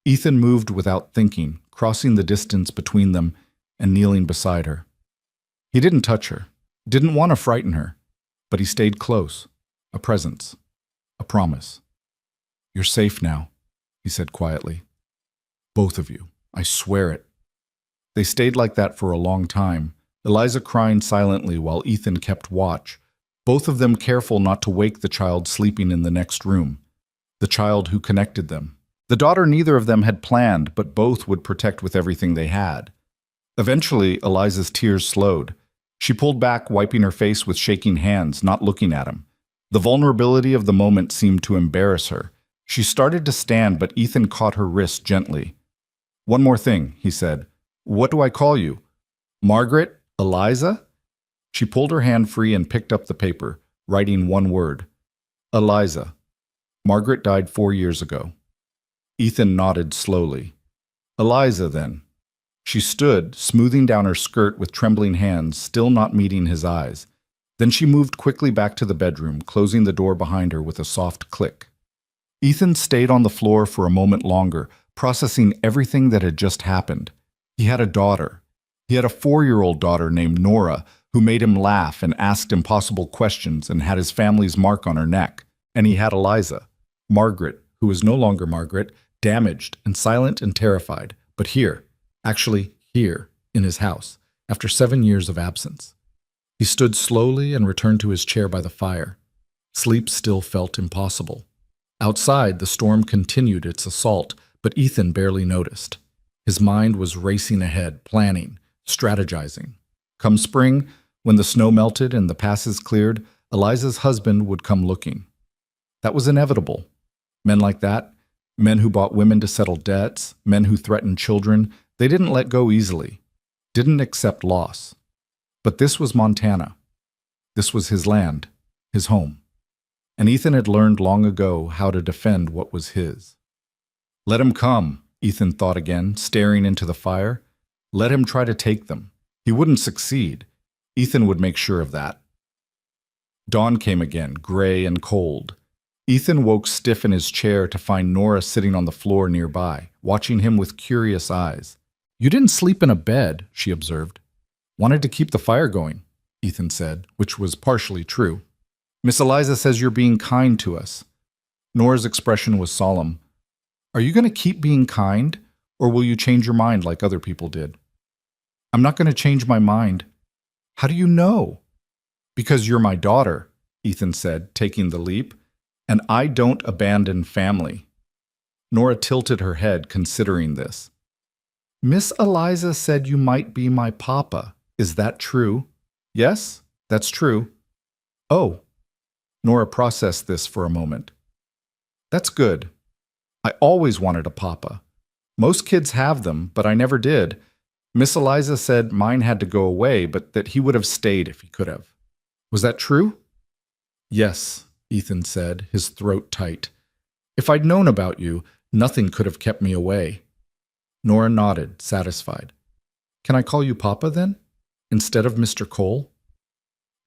Ethan moved without thinking, crossing the distance between them and kneeling beside her. He didn't touch her, didn't want to frighten her, but he stayed close, a presence, a promise. "You're safe now," he said quietly. "Both of you, I swear it." They stayed like that for a long time, Eliza crying silently while Ethan kept watch, both of them careful not to wake the child sleeping in the next room, the child who connected them. The daughter neither of them had planned, but both would protect with everything they had. Eventually, Eliza's tears slowed. She pulled back, wiping her face with shaking hands, not looking at him. The vulnerability of the moment seemed to embarrass her. She started to stand, but Ethan caught her wrist gently. "One more thing," he said. "What do I call you? Margaret? Eliza?" She pulled her hand free and picked up the paper, writing one word. "Eliza. Margaret died 4 years ago." Ethan nodded slowly. "Eliza, then." She stood, smoothing down her skirt with trembling hands, still not meeting his eyes. Then she moved quickly back to the bedroom, closing the door behind her with a soft click. Ethan stayed on the floor for a moment longer, processing everything that had just happened. He had a daughter. He had a 4-year-old daughter named Nora, who made him laugh and asked impossible questions and had his family's mark on her neck. And he had Eliza, Margaret, who was no longer Margaret, damaged and silent and terrified, but here, actually here, in his house, after 7 years of absence. He stood slowly and returned to his chair by the fire. Sleep still felt impossible. Outside, the storm continued its assault, but Ethan barely noticed. His mind was racing ahead, planning, strategizing. Come spring, when the snow melted and the passes cleared, Eliza's husband would come looking. That was inevitable. Men like that, men who bought women to settle debts, men who threatened children, they didn't let go easily, didn't accept loss. But this was Montana. This was his land, his home. And Ethan had learned long ago how to defend what was his. Let him come, Ethan thought again, staring into the fire. Let him try to take them. He wouldn't succeed. Ethan would make sure of that. Dawn came again, gray and cold. Ethan woke stiff in his chair to find Nora sitting on the floor nearby, watching him with curious eyes. "You didn't sleep in a bed," she observed. "Wanted to keep the fire going," Ethan said, which was partially true. "Miss Eliza says you're being kind to us." Nora's expression was solemn. "Are you going to keep being kind, or will you change your mind like other people did?" "I'm not going to change my mind." "How do you know?" "Because you're my daughter," Ethan said, taking the leap. "And I don't abandon family." Nora tilted her head, considering this. "Miss Eliza said you might be my papa. Is that true?" "Yes, that's true." "Oh." Nora processed this for a moment. "That's good. I always wanted a papa. Most kids have them, but I never did. Miss Eliza said mine had to go away, but that he would have stayed if he could have. Was that true?" "Yes," Ethan said, his throat tight. "If I'd known about you, nothing could have kept me away." Nora nodded, satisfied. "Can I call you Papa, then, instead of Mr. Cole?"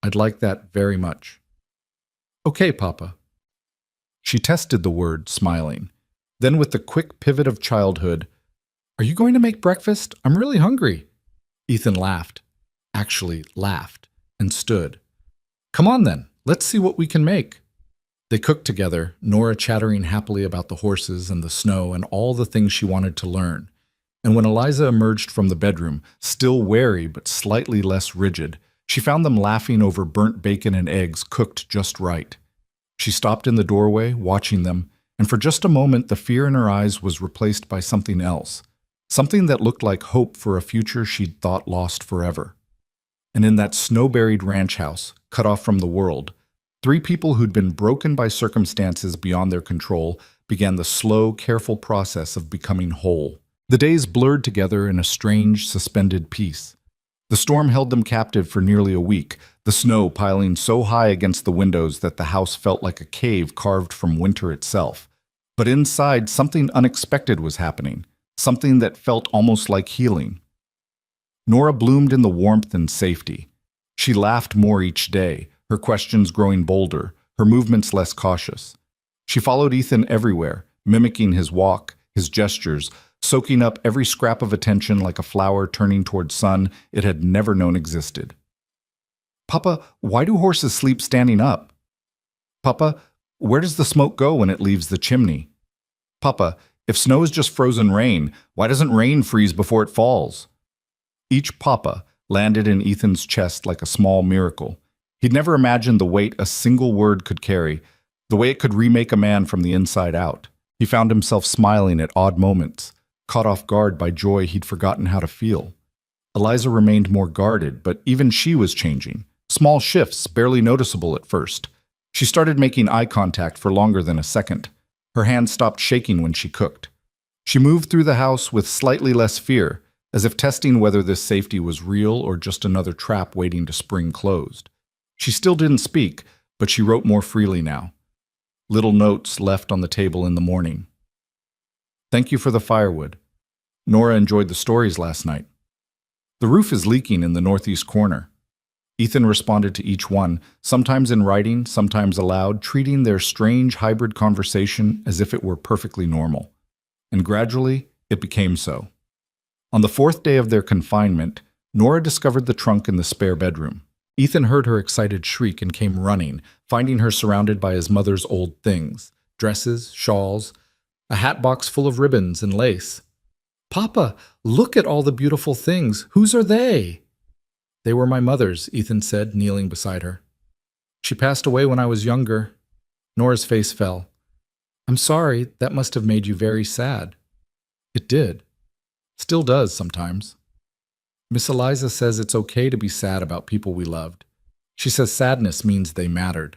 "I'd like that very much." "Okay, Papa." She tested the word, smiling. Then with the quick pivot of childhood, "Are you going to make breakfast? I'm really hungry." Ethan laughed, actually laughed, and stood. "Come on then, let's see what we can make." They cooked together, Nora chattering happily about the horses and the snow and all the things she wanted to learn. And when Eliza emerged from the bedroom, still wary but slightly less rigid, she found them laughing over burnt bacon and eggs cooked just right. She stopped in the doorway, watching them, And for just a moment, the fear in her eyes was replaced by something else, something that looked like hope for a future she'd thought lost forever. And in that snow-buried ranch house, cut off from the world, three people who'd been broken by circumstances beyond their control began the slow, careful process of becoming whole. The days blurred together in a strange, suspended peace. The storm held them captive for nearly a week, the snow piling so high against the windows that the house felt like a cave carved from winter itself. But inside, something unexpected was happening, something that felt almost like healing. Nora bloomed in the warmth and safety. She laughed more each day, her questions growing bolder, her movements less cautious. She followed Ethan everywhere, mimicking his walk, his gestures, soaking up every scrap of attention like a flower turning toward sun it had never known existed. "Papa, why do horses sleep standing up?" "Papa, where does the smoke go when it leaves the chimney?" "Papa, if snow is just frozen rain, why doesn't rain freeze before it falls?" Each papa landed in Ethan's chest like a small miracle. He'd never imagined the weight a single word could carry, the way it could remake a man from the inside out. He found himself smiling at odd moments, caught off guard by joy he'd forgotten how to feel. Eliza remained more guarded, but even she was changing. Small shifts, barely noticeable at first. She started making eye contact for longer than a second. Her hand stopped shaking when she cooked. She moved through the house with slightly less fear, as if testing whether this safety was real or just another trap waiting to spring closed. She still didn't speak, but she wrote more freely now. Little notes left on the table in the morning. "Thank you for the firewood. Nora enjoyed the stories last night. The roof is leaking in the northeast corner." Ethan responded to each one, sometimes in writing, sometimes aloud, treating their strange hybrid conversation as if it were perfectly normal. And gradually, it became so. On the fourth day of their confinement, Nora discovered the trunk in the spare bedroom. Ethan heard her excited shriek and came running, finding her surrounded by his mother's old things, dresses, shawls, a hat box full of ribbons and lace. "Papa, look at all the beautiful things. Whose are they?" "They were my mother's," Ethan said, kneeling beside her. "She passed away when I was younger." Nora's face fell. "I'm sorry, that must have made you very sad." "It did. Still does sometimes. Miss Eliza says it's okay to be sad about people we loved. She says sadness means they mattered."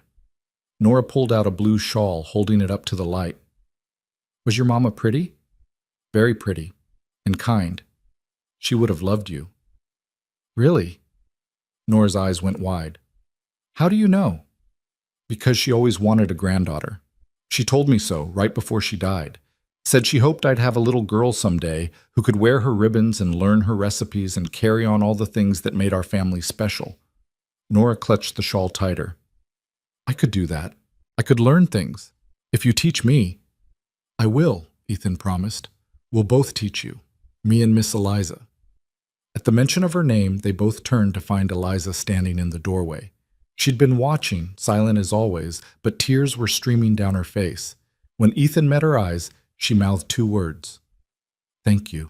Nora pulled out a blue shawl, holding it up to the light. "Was your mama pretty?" "Very pretty. And kind. She would have loved you." "Really?" Nora's eyes went wide. "How do you know?" "Because she always wanted a granddaughter. She told me so right before she died. Said she hoped I'd have a little girl someday who could wear her ribbons and learn her recipes and carry on all the things that made our family special." Nora clutched the shawl tighter. "I could do that. I could learn things. If you teach me." "I will," Ethan promised. "We'll both teach you. Me and Miss Eliza." At the mention of her name, they both turned to find Eliza standing in the doorway. She'd been watching, silent as always, but tears were streaming down her face. When Ethan met her eyes, she mouthed two words. "Thank you."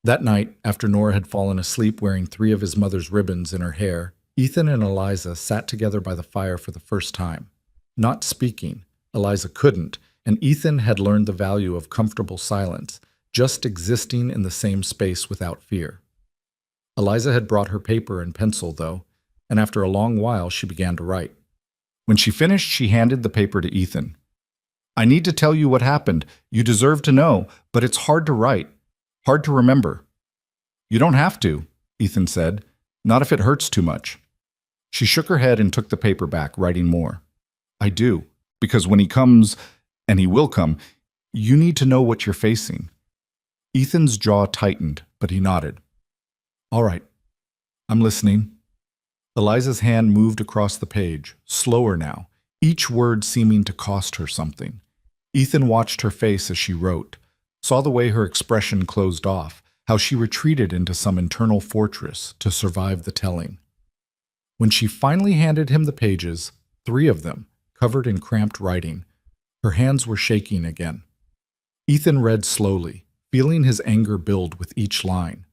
That night, after Nora had fallen asleep wearing 3 of his mother's ribbons in her hair, Ethan and Eliza sat together by the fire for the first time. Not speaking, Eliza couldn't, and Ethan had learned the value of comfortable silence, just existing in the same space without fear. Eliza had brought her paper and pencil, though, and after a long while she began to write. When she finished, she handed the paper to Ethan. "I need to tell you what happened. You deserve to know, but it's hard to write, hard to remember." "You don't have to," Ethan said, "not if it hurts too much." She shook her head and took the paper back, writing more. "I do, because when he comes, and he will come, you need to know what you're facing." Ethan's jaw tightened, but he nodded. "All right, I'm listening." Eliza's hand moved across the page, slower now, each word seeming to cost her something. Ethan watched her face as she wrote, saw the way her expression closed off, how she retreated into some internal fortress to survive the telling. When she finally handed him the pages, 3 of them, covered in cramped writing, her hands were shaking again. Ethan read slowly, feeling his anger build with each line.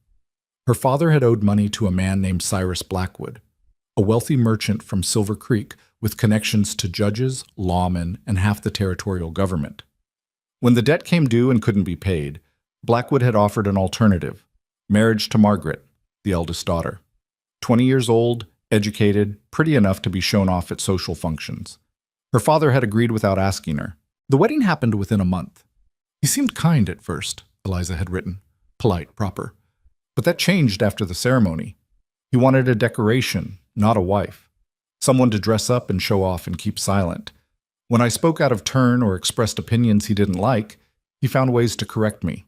Her father had owed money to a man named Cyrus Blackwood. a wealthy merchant from Silver Creek with connections to judges, lawmen, and half the territorial government. When the debt came due and couldn't be paid, Blackwood had offered an alternative: marriage to Margaret, the eldest daughter. 20 years old, educated, pretty enough to be shown off at social functions. Her father had agreed without asking her. The wedding happened within a month. He seemed kind at first, Eliza had written. Polite, proper. But that changed after the ceremony. He wanted a decoration, not a wife. Someone to dress up and show off and keep silent. When I spoke out of turn or expressed opinions he didn't like, he found ways to correct me.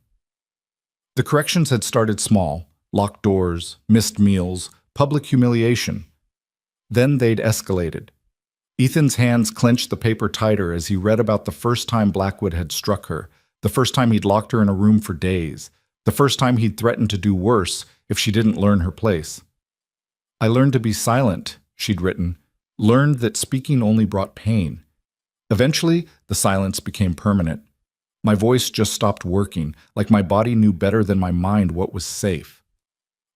The corrections had started small: locked doors, missed meals, public humiliation. Then they'd escalated. Ethan's hands clenched the paper tighter as he read about the first time Blackwood had struck her, the first time he'd locked her in a room for days, the first time he'd threatened to do worse if she didn't learn her place. I learned to be silent, she'd written, learned that speaking only brought pain. Eventually, the silence became permanent. My voice just stopped working, like my body knew better than my mind what was safe.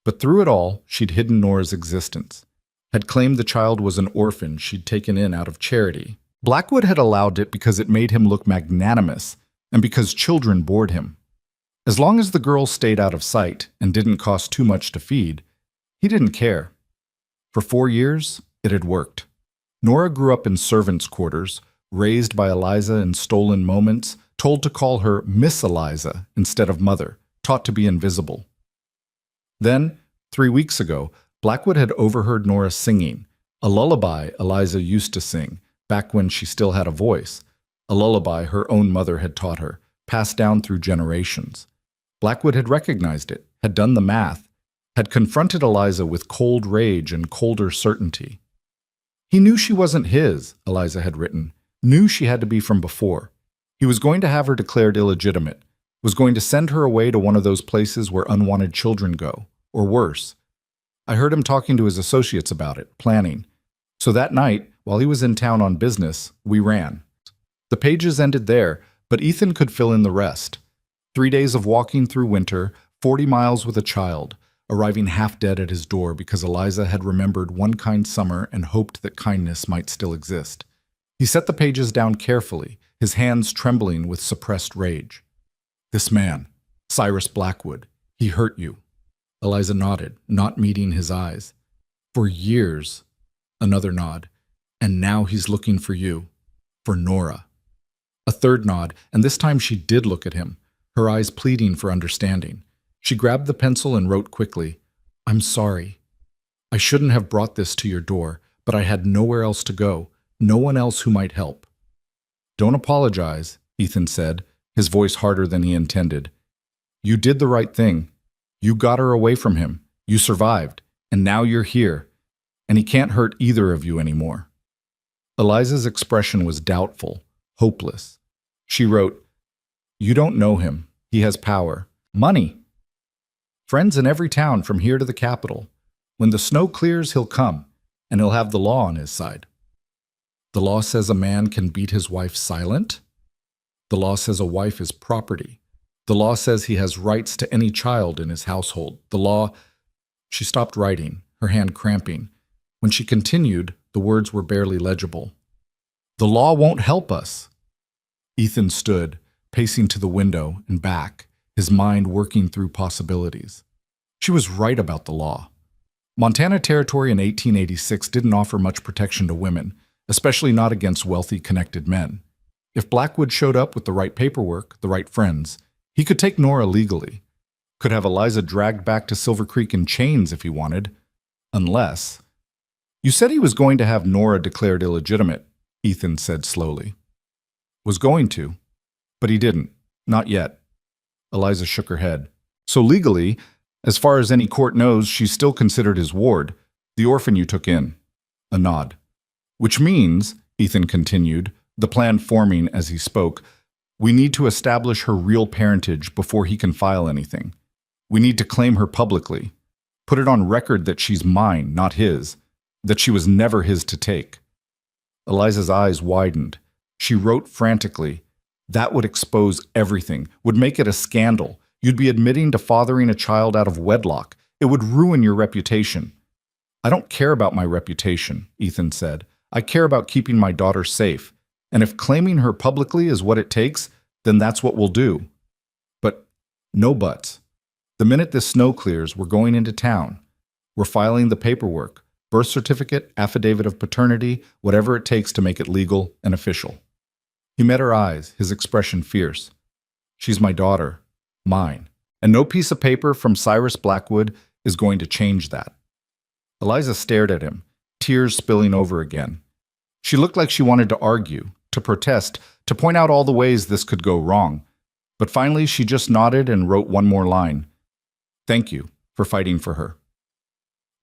But through it all, she'd hidden Nora's existence, had claimed the child was an orphan she'd taken in out of charity. Blackwood had allowed it because it made him look magnanimous, and because children bored him. As long as the girl stayed out of sight and didn't cost too much to feed, he didn't care. For 4 years, it had worked. Nora grew up in servants' quarters, raised by Eliza in stolen moments, told to call her Miss Eliza instead of Mother, taught to be invisible. Then, 3 weeks ago, Blackwood had overheard Nora singing, a lullaby Eliza used to sing, back when she still had a voice, a lullaby her own mother had taught her, passed down through generations. Blackwood had recognized it, had done the math, had confronted Eliza with cold rage and colder certainty. He knew she wasn't his, Eliza had written, knew she had to be from before. He was going to have her declared illegitimate, was going to send her away to one of those places where unwanted children go, or worse. I heard him talking to his associates about it, planning. So that night, while he was in town on business, we ran. The pages ended there, but Ethan could fill in the rest. 3 days of walking through winter, 40 miles with a child, arriving half dead at his door because Eliza had remembered one kind summer and hoped that kindness might still exist. He set the pages down carefully, his hands trembling with suppressed rage. This man, Cyrus Blackwood, he hurt you. Eliza nodded, not meeting his eyes. For years, another nod, and now he's looking for you, for Nora. A third nod, and this time she did look at him, her eyes pleading for understanding. She grabbed the pencil and wrote quickly, I'm sorry. I shouldn't have brought this to your door, but I had nowhere else to go, no one else who might help. Don't apologize, Ethan said, his voice harder than he intended. You did the right thing. You got her away from him. You survived. And now you're here. And he can't hurt either of you anymore. Eliza's expression was doubtful, hopeless. She wrote, You don't know him. He has power. Money. Friends in every town from here to the capital. When the snow clears, he'll come, and he'll have the law on his side. The law says a man can beat his wife silent. The law says a wife is property. The law says he has rights to any child in his household. The law... She stopped writing, her hand cramping. When she continued, the words were barely legible. The law won't help us. Ethan stood, pacing to the window and back, his mind working through possibilities. She was right about the law. Montana Territory in 1886 didn't offer much protection to women, especially not against wealthy, connected men. If Blackwood showed up with the right paperwork, the right friends, he could take Nora legally, could have Eliza dragged back to Silver Creek in chains if he wanted, unless... You said he was going to have Nora declared illegitimate, Ethan said slowly. Was going to, but he didn't, not yet. Eliza shook her head. So legally, as far as any court knows, she's still considered his ward, the orphan you took in. A nod. Which means, Ethan continued, the plan forming as he spoke, we need to establish her real parentage before he can file anything. We need to claim her publicly. Put it on record that she's mine, not his. That she was never his to take. Eliza's eyes widened. She wrote frantically. That would expose everything, would make it a scandal. You'd be admitting to fathering a child out of wedlock. It would ruin your reputation. I don't care about my reputation, Ethan said. I care about keeping my daughter safe. And if claiming her publicly is what it takes, then that's what we'll do. But no buts. The minute this snow clears, we're going into town. We're filing the paperwork, birth certificate, affidavit of paternity, whatever it takes to make it legal and official. He met her eyes, his expression fierce. She's my daughter, mine, and no piece of paper from Cyrus Blackwood is going to change that. Eliza stared at him, tears spilling over again. She looked like she wanted to argue, to protest, to point out all the ways this could go wrong. But finally, she just nodded and wrote one more line. Thank you for fighting for her.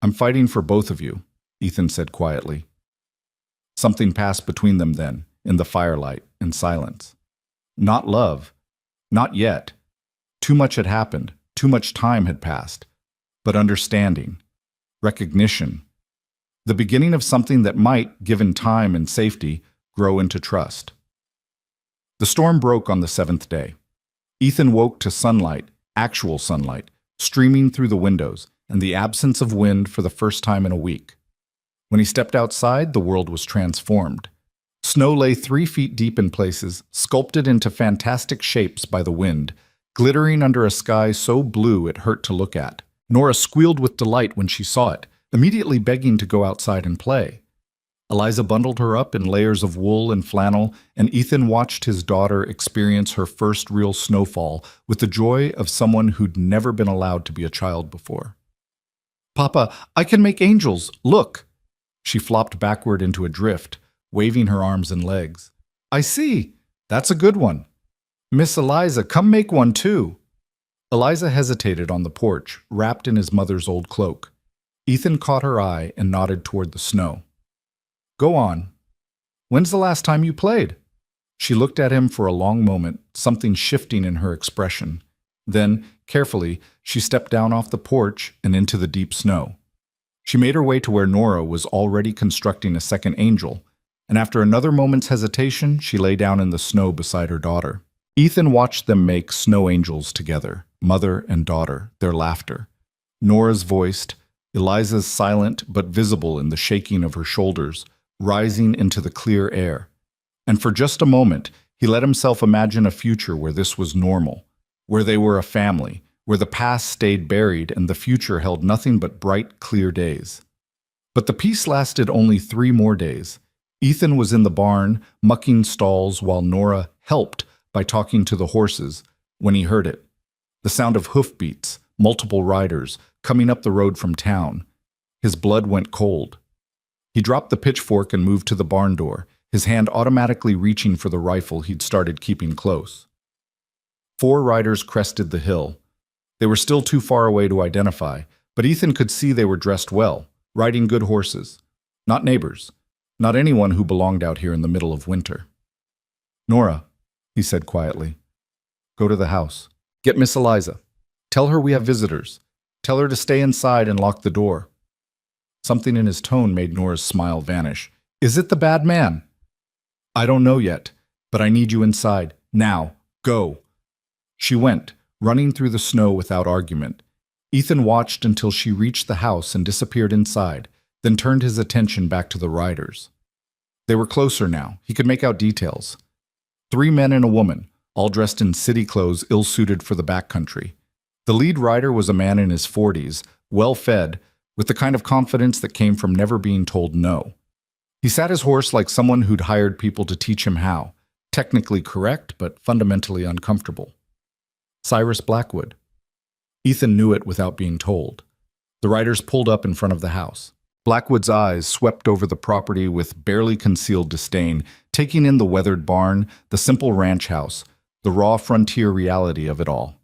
I'm fighting for both of you, Ethan said quietly. Something passed between them then, in the firelight and silence. Not love. Not yet. Too much had happened. Too much time had passed. But understanding. Recognition. The beginning of something that might, given time and safety, grow into trust. The storm broke on the 7th day. Ethan woke to sunlight, actual sunlight, streaming through the windows, and the absence of wind for the first time in a week. When he stepped outside, the world was transformed. Snow lay 3 feet deep in places, sculpted into fantastic shapes by the wind, glittering under a sky so blue it hurt to look at. Nora squealed with delight when she saw it, immediately begging to go outside and play. Eliza bundled her up in layers of wool and flannel, and Ethan watched his daughter experience her first real snowfall with the joy of someone who'd never been allowed to be a child before. Papa, I can make angels, look! She flopped backward into a drift, waving her arms and legs. I see! That's a good one. Miss Eliza, come make one too. Eliza hesitated on the porch, wrapped in his mother's old cloak. Ethan caught her eye and nodded toward the snow. Go on. When's the last time you played? She looked at him for a long moment, something shifting in her expression. Then, carefully, she stepped down off the porch and into the deep snow. She made her way to where Nora was already constructing a second angel, and after another moment's hesitation, she lay down in the snow beside her daughter. Ethan watched them make snow angels together, mother and daughter, their laughter. Nora's voiced, Eliza's silent but visible in the shaking of her shoulders, rising into the clear air. And for just a moment, he let himself imagine a future where this was normal, where they were a family, where the past stayed buried and the future held nothing but bright, clear days. But the peace lasted only 3 more days. Ethan was in the barn, mucking stalls while Nora helped by talking to the horses when he heard it. The sound of hoofbeats, multiple riders, coming up the road from town. His blood went cold. He dropped the pitchfork and moved to the barn door, his hand automatically reaching for the rifle he'd started keeping close. 4 riders crested the hill. They were still too far away to identify, but Ethan could see they were dressed well, riding good horses. Not neighbors, not anyone who belonged out here in the middle of winter. Nora, he said quietly, go to the house. Get Miss Eliza. Tell her we have visitors. Tell her to stay inside and lock the door. Something in his tone made Nora's smile vanish. Is it the bad man? I don't know yet, but I need you inside. Now, go. She went, running through the snow without argument. Ethan watched until she reached the house and disappeared inside, then turned his attention back to the riders. They were closer now. He could make out details. 3 men and a woman, all dressed in city clothes ill-suited for the backcountry. The lead rider was a man in his 40s, well-fed, with the kind of confidence that came from never being told no. He sat his horse like someone who'd hired people to teach him how, technically correct but fundamentally uncomfortable. Cyrus Blackwood. Ethan knew it without being told. The riders pulled up in front of the house. Blackwood's eyes swept over the property with barely concealed disdain, taking in the weathered barn, the simple ranch house, the raw frontier reality of it all.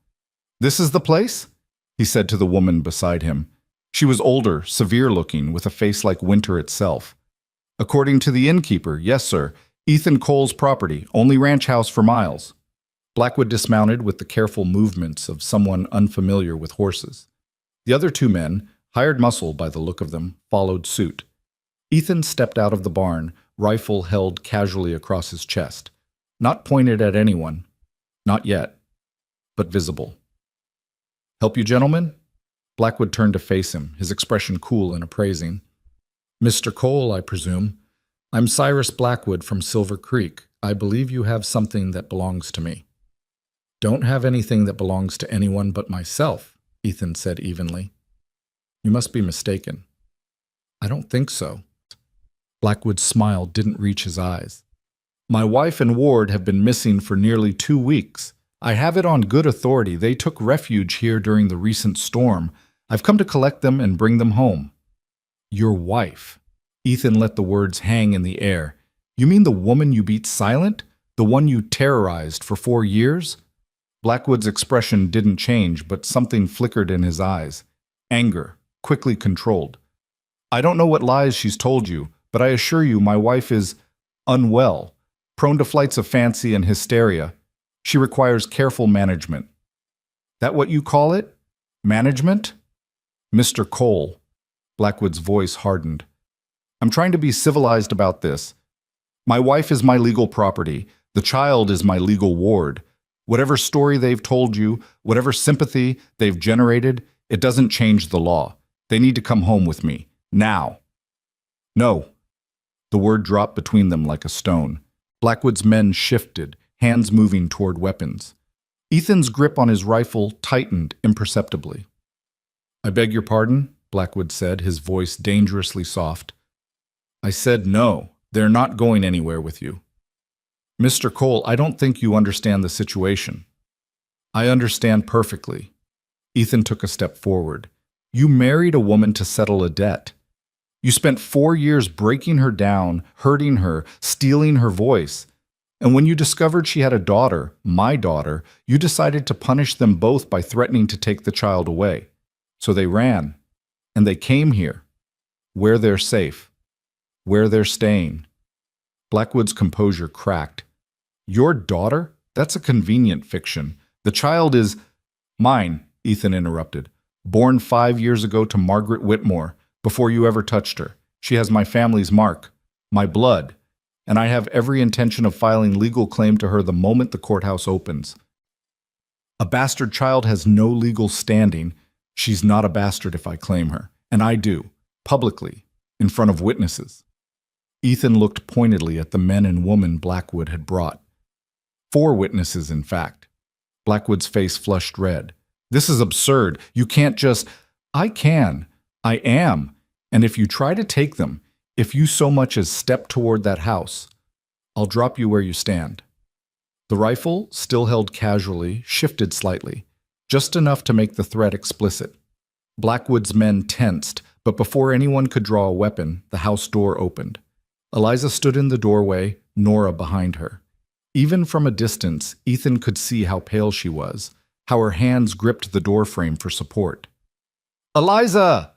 This is the place? He said to the woman beside him. She was older, severe-looking, with a face like winter itself. According to the innkeeper, yes, sir, Ethan Cole's property, only ranch house for miles. Blackwood dismounted with the careful movements of someone unfamiliar with horses. The other 2 men, hired muscle by the look of them, followed suit. Ethan stepped out of the barn, rifle held casually across his chest. Not pointed at anyone. Not yet. But visible. Help you, gentlemen? Blackwood turned to face him, his expression cool and appraising. Mr. Cole, I presume. I'm Cyrus Blackwood from Silver Creek. I believe you have something that belongs to me. Don't have anything that belongs to anyone but myself, Ethan said evenly. You must be mistaken. I don't think so. Blackwood's smile didn't reach his eyes. My wife and ward have been missing for nearly 2 weeks. I have it on good authority they took refuge here during the recent storm. I've come to collect them and bring them home. Your wife. Ethan let the words hang in the air. You mean the woman you beat silent? The one you terrorized for 4 years? Blackwood's expression didn't change, but something flickered in his eyes. Anger, quickly controlled. I don't know what lies she's told you, but I assure you my wife is unwell, prone to flights of fancy and hysteria. She requires careful management. That what you call it? Management? Mr. Cole. Blackwood's voice hardened. I'm trying to be civilized about this. My wife is my legal property. The child is my legal ward. Whatever story they've told you, whatever sympathy they've generated, it doesn't change the law. They need to come home with me. Now. No. The word dropped between them like a stone. Blackwood's men shifted, hands moving toward weapons. Ethan's grip on his rifle tightened imperceptibly. I beg your pardon, Blackwood said, his voice dangerously soft. I said no. They're not going anywhere with you. Mr. Cole, I don't think you understand the situation. I understand perfectly. Ethan took a step forward. You married a woman to settle a debt. You spent 4 years breaking her down, hurting her, stealing her voice. And when you discovered she had a daughter, my daughter, you decided to punish them both by threatening to take the child away. So they ran. And they came here. Where they're safe. Where they're staying. Blackwood's composure cracked. Your daughter? That's a convenient fiction. The child is mine, Ethan interrupted. Born 5 years ago to Margaret Whitmore, before you ever touched her. She has my family's mark, my blood, and I have every intention of filing legal claim to her the moment the courthouse opens. A bastard child has no legal standing. She's not a bastard if I claim her, and I do, publicly, in front of witnesses. Ethan looked pointedly at the men and woman Blackwood had brought. 4 witnesses, in fact. Blackwood's face flushed red. This is absurd. You can't just... I can. I am. And if you try to take them, if you so much as step toward that house, I'll drop you where you stand. The rifle, still held casually, shifted slightly, just enough to make the threat explicit. Blackwood's men tensed, but before anyone could draw a weapon, the house door opened. Eliza stood in the doorway, Nora behind her. Even from a distance, Ethan could see how pale she was, how her hands gripped the doorframe for support. Eliza!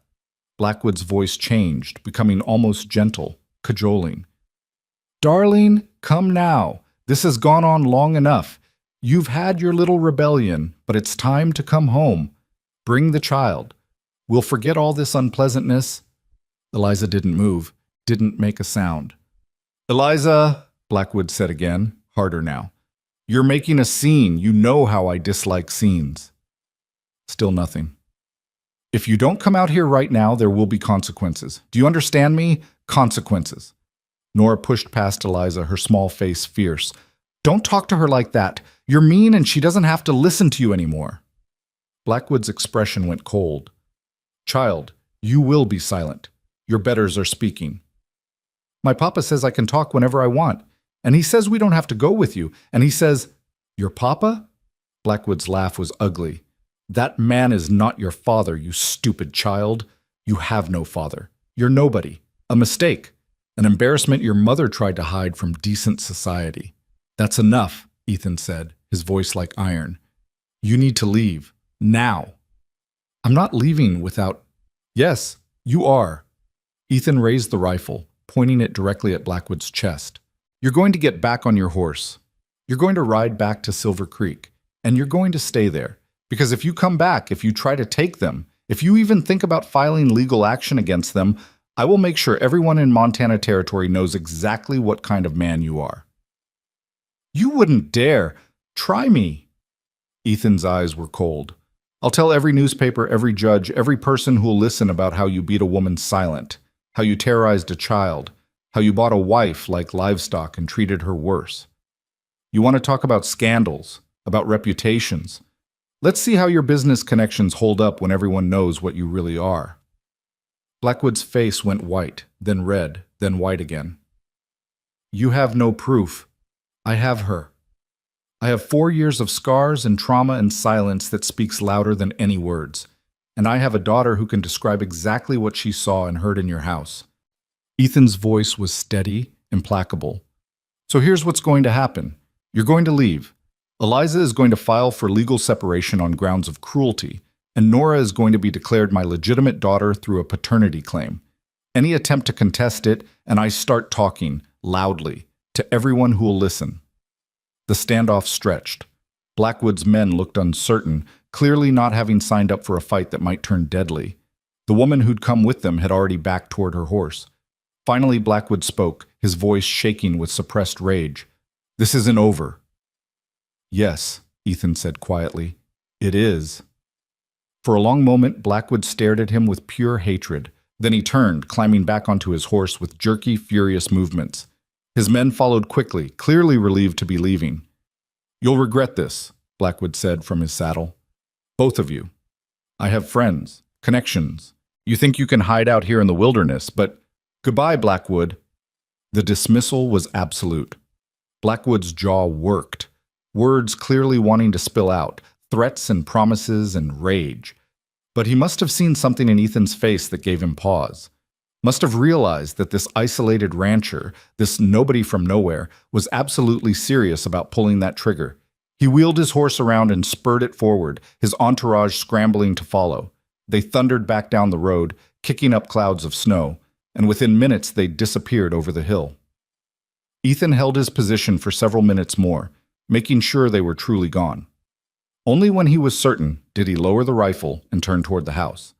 Blackwood's voice changed, becoming almost gentle, cajoling. Darling, come now. This has gone on long enough. You've had your little rebellion, but it's time to come home. Bring the child. We'll forget all this unpleasantness. Eliza didn't move, didn't make a sound. Eliza, Blackwood said again, harder now. You're making a scene. You know how I dislike scenes. Still nothing. If you don't come out here right now, there will be consequences. Do you understand me? Consequences. Nora pushed past Eliza, her small face fierce. Don't talk to her like that. You're mean and she doesn't have to listen to you anymore. Blackwood's expression went cold. Child, you will be silent. Your betters are speaking. My papa says I can talk whenever I want. And he says we don't have to go with you. And he says, your papa? Blackwood's laugh was ugly. That man is not your father, you stupid child. You have no father. You're nobody. A mistake. An embarrassment your mother tried to hide from decent society. That's enough, Ethan said, his voice like iron. You need to leave. Now. I'm not leaving without... Yes, you are. Ethan raised the rifle, pointing it directly at Blackwood's chest. You're going to get back on your horse. You're going to ride back to Silver Creek, and you're going to stay there. Because if you come back, if you try to take them, if you even think about filing legal action against them, I will make sure everyone in Montana Territory knows exactly what kind of man you are. You wouldn't dare. Try me. Ethan's eyes were cold. I'll tell every newspaper, every judge, every person who'll listen about how you beat a woman silent. how you terrorized a child, how you bought a wife like livestock and treated her worse. You want to talk about scandals, about reputations. Let's see how your business connections hold up when everyone knows what you really are. Blackwood's face went white, then red, then white again. You have no proof. I have her. I have 4 years of scars and trauma and silence that speaks louder than any words. And I have a daughter who can describe exactly what she saw and heard in your house. Ethan's voice was steady, implacable. So here's what's going to happen. You're going to leave. Eliza is going to file for legal separation on grounds of cruelty, and Nora is going to be declared my legitimate daughter through a paternity claim. Any attempt to contest it, and I start talking, loudly, to everyone who will listen. The standoff stretched. Blackwood's men looked uncertain, clearly not having signed up for a fight that might turn deadly. The woman who'd come with them had already backed toward her horse. Finally, Blackwood spoke, his voice shaking with suppressed rage. This isn't over. Yes, Ethan said quietly. It is. For a long moment, Blackwood stared at him with pure hatred. Then he turned, climbing back onto his horse with jerky, furious movements. His men followed quickly, clearly relieved to be leaving. You'll regret this, Blackwood said from his saddle. Both of you. I have friends, connections. You think you can hide out here in the wilderness, but goodbye, Blackwood. The dismissal was absolute. Blackwood's jaw worked, words clearly wanting to spill out, threats and promises and rage. But he must have seen something in Ethan's face that gave him pause. Must have realized that this isolated rancher, this nobody from nowhere, was absolutely serious about pulling that trigger. He wheeled his horse around and spurred it forward, his entourage scrambling to follow. They thundered back down the road, kicking up clouds of snow, and within minutes they disappeared over the hill. Ethan held his position for several minutes more, making sure they were truly gone. Only when he was certain did he lower the rifle and turn toward the house.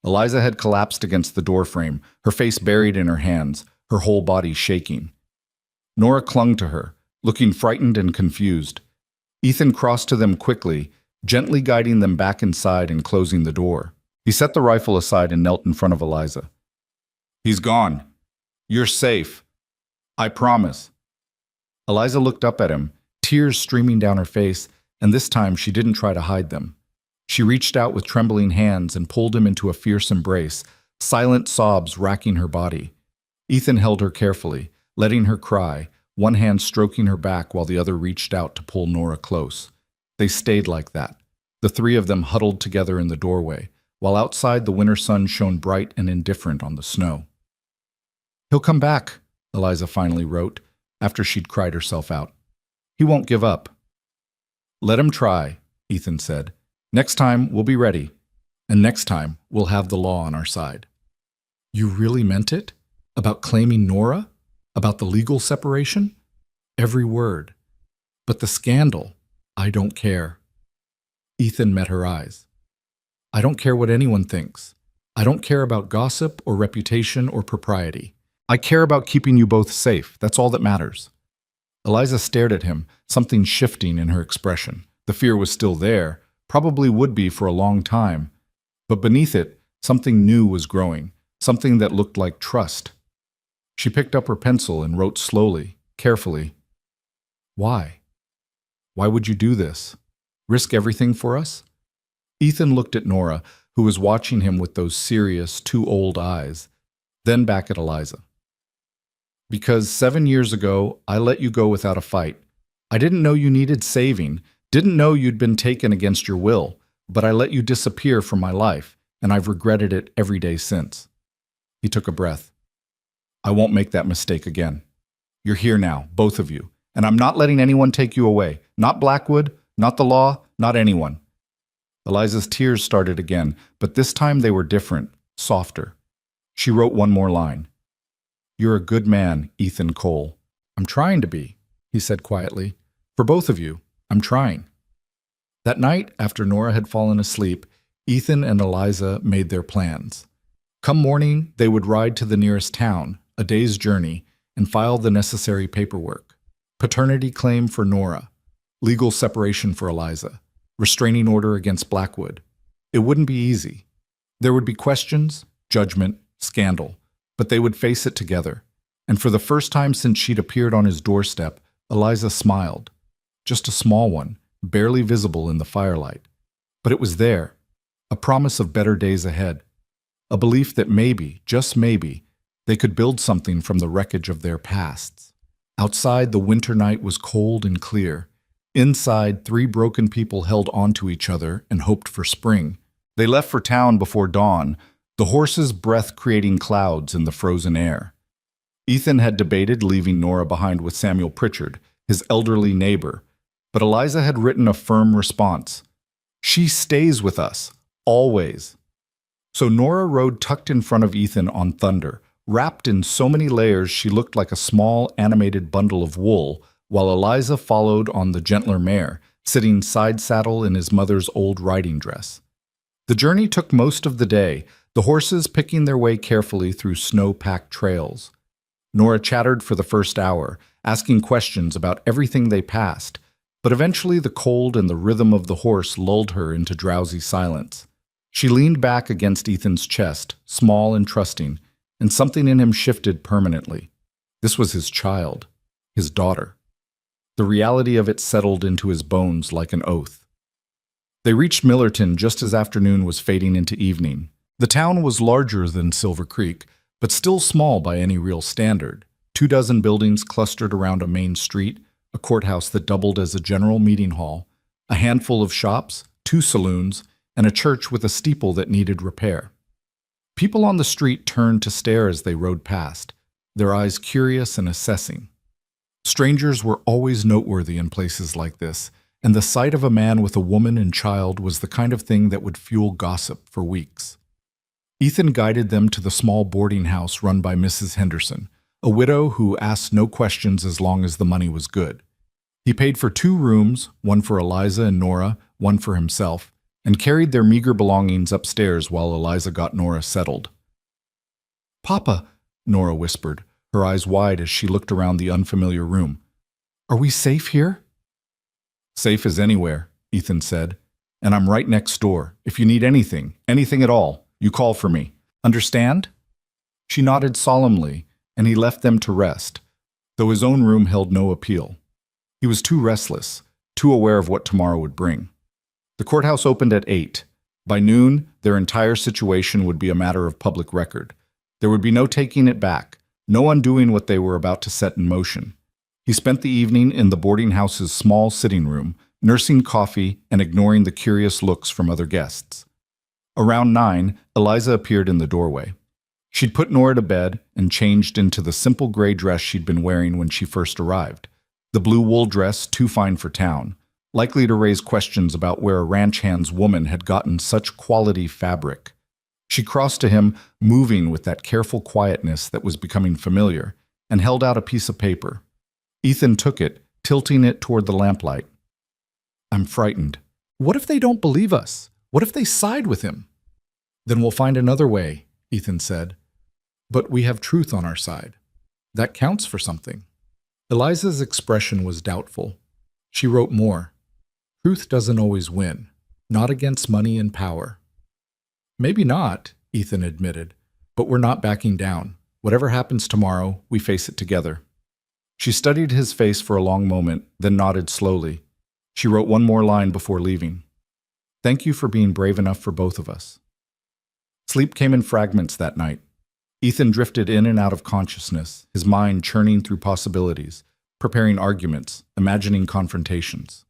Eliza had collapsed against the doorframe, her face buried in her hands, her whole body shaking. Nora clung to her, looking frightened and confused. Ethan crossed to them quickly, gently guiding them back inside and closing the door. He set the rifle aside and knelt in front of Eliza. He's gone. You're safe. I promise. Eliza looked up at him, tears streaming down her face, and this time she didn't try to hide them. She reached out with trembling hands and pulled him into a fierce embrace, silent sobs racking her body. Ethan held her carefully, letting her cry, one hand stroking her back while the other reached out to pull Nora close. They stayed like that, the three of them huddled together in the doorway, while outside the winter sun shone bright and indifferent on the snow. He'll come back, Eliza finally wrote, after she'd cried herself out. He won't give up. Let him try, Ethan said. Next time, we'll be ready. And next time, we'll have the law on our side. You really meant it? About claiming Nora? About the legal separation? Every word. But the scandal, I don't care. Ethan met her eyes. I don't care what anyone thinks. I don't care about gossip or reputation or propriety. I care about keeping you both safe. That's all that matters. Eliza stared at him, something shifting in her expression. The fear was still there, probably would be for a long time. But beneath it, something new was growing, something that looked like trust. She picked up her pencil and wrote slowly, carefully. Why? Why would you do this? Risk everything for us? Ethan looked at Nora, who was watching him with those serious, too old eyes, then back at Eliza. Because 7 years ago, I let you go without a fight. I didn't know you needed saving, didn't know you'd been taken against your will, but I let you disappear from my life, and I've regretted it every day since. He took a breath. I won't make that mistake again. You're here now, both of you, and I'm not letting anyone take you away. Not Blackwood, not the law, not anyone. Eliza's tears started again, but this time they were different, softer. She wrote one more line. You're a good man, Ethan Cole. I'm trying to be, he said quietly. For both of you, I'm trying. That night, after Nora had fallen asleep, Ethan and Eliza made their plans. Come morning, they would ride to the nearest town, a day's journey, and file the necessary paperwork. Paternity claim for Nora, legal separation for Eliza, restraining order against Blackwood. It wouldn't be easy. There would be questions, judgment, scandal, But they would face it together. And for the first time since she'd appeared on his doorstep, Eliza smiled. Just a small one, barely visible in the firelight. But it was there, a promise of better days ahead. A belief that maybe, just maybe, they could build something from the wreckage of their pasts. Outside, the winter night was cold and clear. Inside, three broken people held onto each other and hoped for spring. They left for town before dawn, the horse's breath creating clouds in the frozen air. Ethan had debated leaving Nora behind with Samuel Pritchard, his elderly neighbor, but Eliza had written a firm response. She stays with us, always. So Nora rode tucked in front of Ethan on Thunder, wrapped in so many layers she looked like a small animated bundle of wool, while Eliza followed on the gentler mare, sitting side saddle in his mother's old riding dress. The journey took most of the day, the horses picking their way carefully through snow-packed trails. Nora chattered for the first hour, asking questions about everything they passed, but eventually the cold and the rhythm of the horse lulled her into drowsy silence. She leaned back against Ethan's chest, small and trusting, and something in him shifted permanently. This was his child, his daughter. The reality of it settled into his bones like an oath. They reached Millerton just as afternoon was fading into evening. The town was larger than Silver Creek, but still small by any real standard. 24 buildings clustered around a main street, a courthouse that doubled as a general meeting hall, a handful of shops, 2 saloons, and a church with a steeple that needed repair. People on the street turned to stare as they rode past, their eyes curious and assessing. Strangers were always noteworthy in places like this, and the sight of a man with a woman and child was the kind of thing that would fuel gossip for weeks. Ethan guided them to the small boarding house run by Mrs. Henderson, a widow who asked no questions as long as the money was good. He paid for 2 rooms, one for Eliza and Nora, one for himself, and carried their meager belongings upstairs while Eliza got Nora settled. "Papa," Nora whispered, her eyes wide as she looked around the unfamiliar room. "Are we safe here?" "Safe as anywhere," Ethan said, "and I'm right next door. If you need anything at all, you call for me. Understand?" She nodded solemnly, and he left them to rest, though his own room held no appeal. He was too restless, too aware of what tomorrow would bring. The courthouse opened at 8. By noon, their entire situation would be a matter of public record. There would be no taking it back, no undoing what they were about to set in motion. He spent the evening in the boarding house's small sitting room, nursing coffee and ignoring the curious looks from other guests. Around 9, Eliza appeared in the doorway. She'd put Nora to bed and changed into the simple gray dress she'd been wearing when she first arrived. The blue wool dress too fine for town, likely to raise questions about where a ranch hand's woman had gotten such quality fabric. She crossed to him, moving with that careful quietness that was becoming familiar, and held out a piece of paper. Ethan took it, tilting it toward the lamplight. "I'm frightened. What if they don't believe us? What if they side with him?" "Then we'll find another way," Ethan said. "But we have truth on our side. That counts for something." Eliza's expression was doubtful. She wrote more. "Truth doesn't always win, not against money and power." "Maybe not," Ethan admitted, "but we're not backing down. Whatever happens tomorrow, we face it together." She studied his face for a long moment, then nodded slowly. She wrote one more line before leaving. "Thank you for being brave enough for both of us." Sleep came in fragments that night. Ethan drifted in and out of consciousness, his mind churning through possibilities, preparing arguments, imagining confrontations.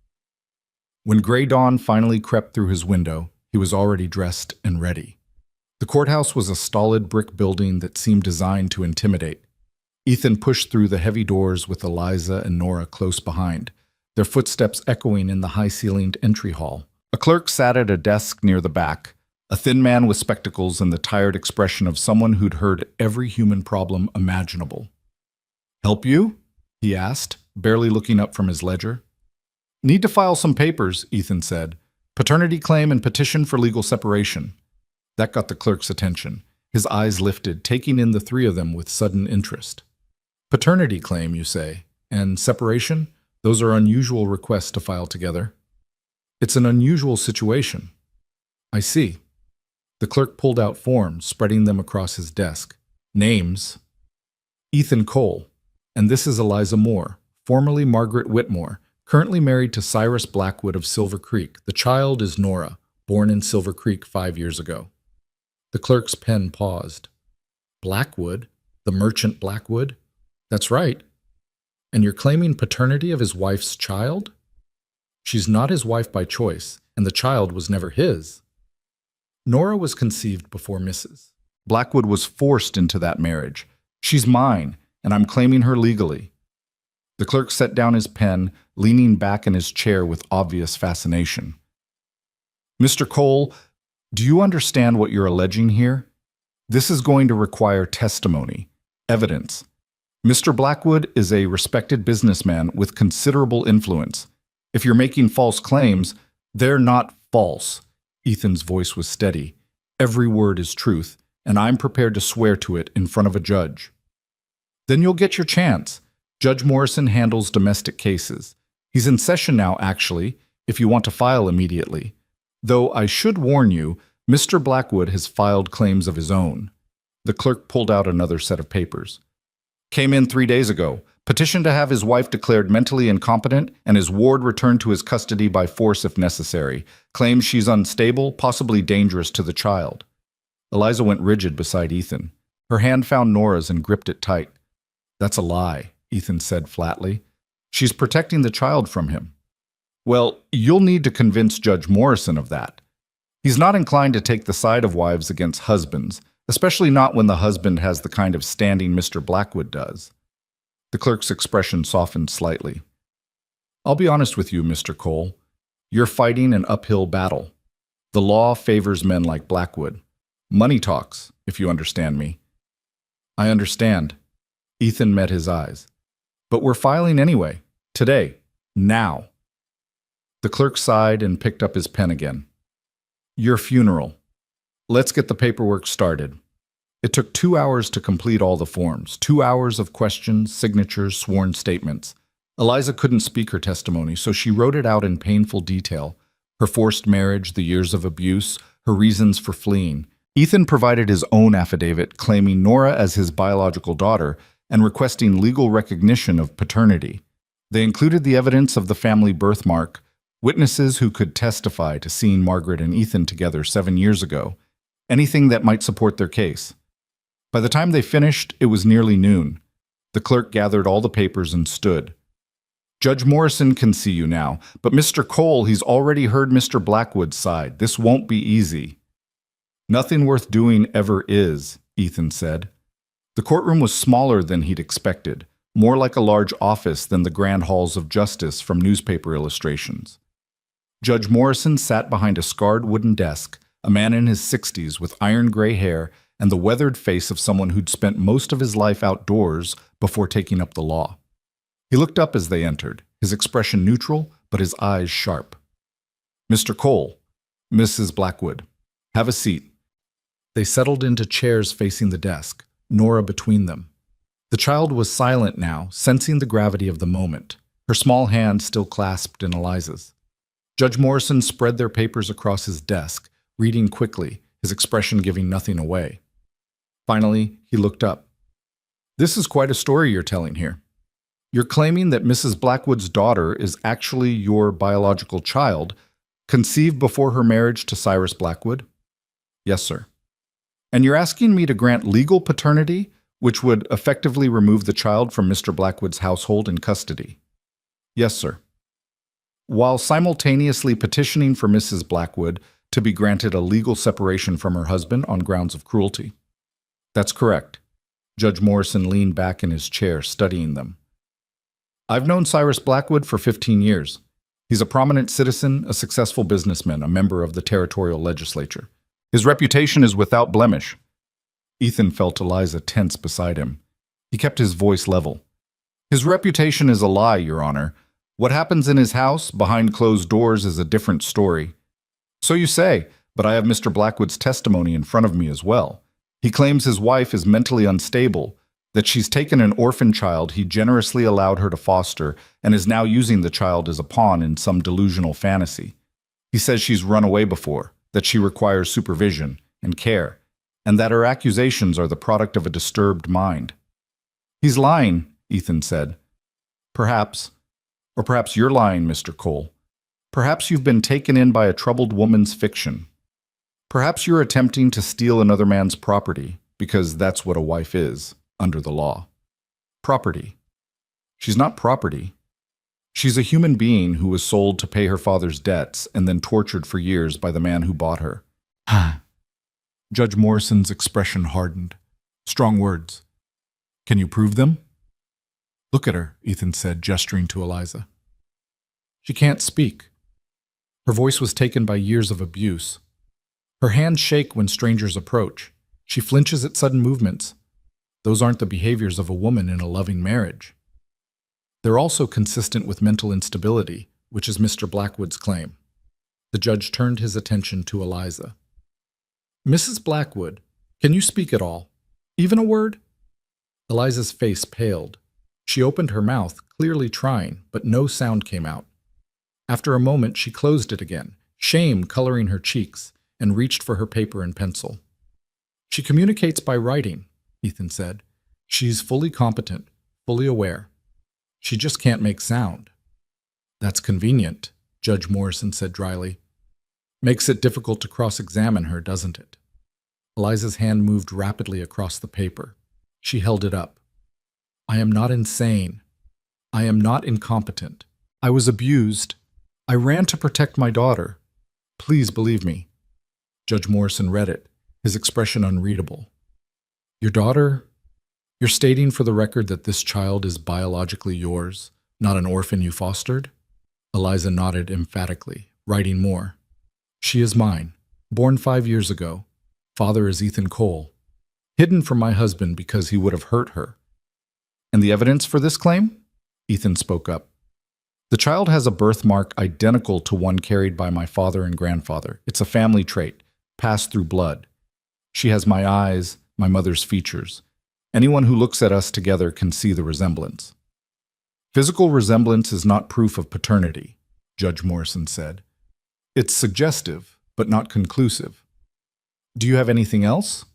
When gray dawn finally crept through his window, he was already dressed and ready. The courthouse was a stolid brick building that seemed designed to intimidate. Ethan pushed through the heavy doors with Eliza and Nora close behind, their footsteps echoing in the high-ceilinged entry hall. A clerk sat at a desk near the back, a thin man with spectacles and the tired expression of someone who'd heard every human problem imaginable. "Help you?" he asked, barely looking up from his ledger. "Need to file some papers," Ethan said. "Paternity claim and petition for legal separation." That got the clerk's attention. His eyes lifted, taking in the 3 of them with sudden interest. "Paternity claim, you say? And separation? Those are unusual requests to file together." "It's an unusual situation." "I see." The clerk pulled out forms, spreading them across his desk. Names: Ethan Cole, and this is Eliza Moore, formerly Margaret Whitmore, currently married to Cyrus Blackwood of Silver Creek. The child is Nora, born in Silver Creek 5 years ago. The clerk's pen paused. Blackwood? The merchant Blackwood? That's right. And you're claiming paternity of his wife's child? She's not his wife by choice, and the child was never his. Nora was conceived before Mrs. Blackwood was forced into that marriage. She's mine, and I'm claiming her legally. The clerk set down his pen, leaning back in his chair with obvious fascination. Mr. Cole, do you understand what you're alleging here? This is going to require testimony, evidence. Mr. Blackwood is a respected businessman with considerable influence. If you're making false claims, they're not false. Ethan's voice was steady. Every word is truth, and I'm prepared to swear to it in front of a judge. Then you'll get your chance. Judge Morrison handles domestic cases. He's in session now, actually, if you want to file immediately. Though I should warn you, Mr. Blackwood has filed claims of his own. The clerk pulled out another set of papers. Came in 3 days ago. Petition to have his wife declared mentally incompetent and his ward returned to his custody by force if necessary. Claims she's unstable, possibly dangerous to the child. Eliza went rigid beside Ethan. Her hand found Nora's and gripped it tight. That's a lie, Ethan said flatly. She's protecting the child from him. Well, you'll need to convince Judge Morrison of that. He's not inclined to take the side of wives against husbands, especially not when the husband has the kind of standing Mr. Blackwood does. The clerk's expression softened slightly. I'll be honest with you, Mr. Cole. You're fighting an uphill battle. The law favors men like Blackwood. Money talks, if you understand me. I understand. Ethan met his eyes. But we're filing anyway. Today. Now. The clerk sighed and picked up his pen again. Your funeral. Let's get the paperwork started. It took 2 hours to complete all the forms, 2 hours of questions, signatures, sworn statements. Eliza couldn't speak her testimony, so she wrote it out in painful detail. Her forced marriage, the years of abuse, her reasons for fleeing. Ethan provided his own affidavit claiming Nora as his biological daughter and requesting legal recognition of paternity. They included the evidence of the family birthmark, witnesses who could testify to seeing Margaret and Ethan together 7 years ago, anything that might support their case. By the time they finished, it was nearly noon. The clerk gathered all the papers and stood. Judge Morrison can see you now, but Mr. Cole, he's already heard Mr. Blackwood's side. This won't be easy. Nothing worth doing ever is, Ethan said. The courtroom was smaller than he'd expected, more like a large office than the grand halls of justice from newspaper illustrations. Judge Morrison sat behind a scarred wooden desk, a man in his 60s with iron gray hair and the weathered face of someone who'd spent most of his life outdoors before taking up the law. He looked up as they entered, his expression neutral, but his eyes sharp. Mr. Cole, Mrs. Blackwood, have a seat. They settled into chairs facing the desk, Nora between them. The child was silent now, sensing the gravity of the moment, her small hand still clasped in Eliza's. Judge Morrison spread their papers across his desk, reading quickly, his expression giving nothing away. Finally, he looked up. This is quite a story you're telling here. You're claiming that Mrs. Blackwood's daughter is actually your biological child, conceived before her marriage to Cyrus Blackwood? Yes, sir. And you're asking me to grant legal paternity, which would effectively remove the child from Mr. Blackwood's household and custody? Yes, sir. While simultaneously petitioning for Mrs. Blackwood to be granted a legal separation from her husband on grounds of cruelty. That's correct. Judge Morrison leaned back in his chair, studying them. I've known Cyrus Blackwood for 15 years. He's a prominent citizen, a successful businessman, a member of the territorial legislature. His reputation is without blemish. Ethan felt Eliza tense beside him. He kept his voice level. His reputation is a lie, Your Honor. What happens in his house, behind closed doors, is a different story. So you say, but I have Mr. Blackwood's testimony in front of me as well. He claims his wife is mentally unstable, that she's taken an orphan child he generously allowed her to foster and is now using the child as a pawn in some delusional fantasy. He says she's run away before, that she requires supervision and care. and that her accusations are the product of a disturbed mind. He's lying, Ethan said. Perhaps, or perhaps you're lying, Mr. Cole. Perhaps you've been taken in by a troubled woman's fiction. Perhaps you're attempting to steal another man's property, because that's what a wife is, under the law. Property. She's not property. She's a human being who was sold to pay her father's debts and then tortured for years by the man who bought her. Judge Morrison's expression hardened. Strong words. Can you prove them? Look at her, Ethan said, gesturing to Eliza. She can't speak. Her voice was taken by years of abuse. Her hands shake when strangers approach. She flinches at sudden movements. Those aren't the behaviors of a woman in a loving marriage. They're also consistent with mental instability, which is Mr. Blackwood's claim. The judge turned his attention to Eliza. Mrs. Blackwood, can you speak at all? Even a word? Eliza's face paled. She opened her mouth, clearly trying, but no sound came out. After a moment, she closed it again, shame coloring her cheeks, and reached for her paper and pencil. She communicates by writing, Ethan said. She's fully competent, fully aware. She just can't make sound. That's convenient, Judge Morrison said dryly. Makes it difficult to cross-examine her, doesn't it? Eliza's hand moved rapidly across the paper. She held it up. I am not insane. I am not incompetent. I was abused. I ran to protect my daughter. Please believe me. Judge Morrison read it, his expression unreadable. Your daughter? You're stating for the record that this child is biologically yours, not an orphan you fostered? Eliza nodded emphatically, writing more. She is mine, born 5 years ago. Father is Ethan Cole. Hidden from my husband because he would have hurt her. And the evidence for this claim? Ethan spoke up. The child has a birthmark identical to one carried by my father and grandfather. It's a family trait, passed through blood. She has my eyes, my mother's features. Anyone who looks at us together can see the resemblance. Physical resemblance is not proof of paternity, Judge Morrison said. It's suggestive, but not conclusive. Do you have anything else?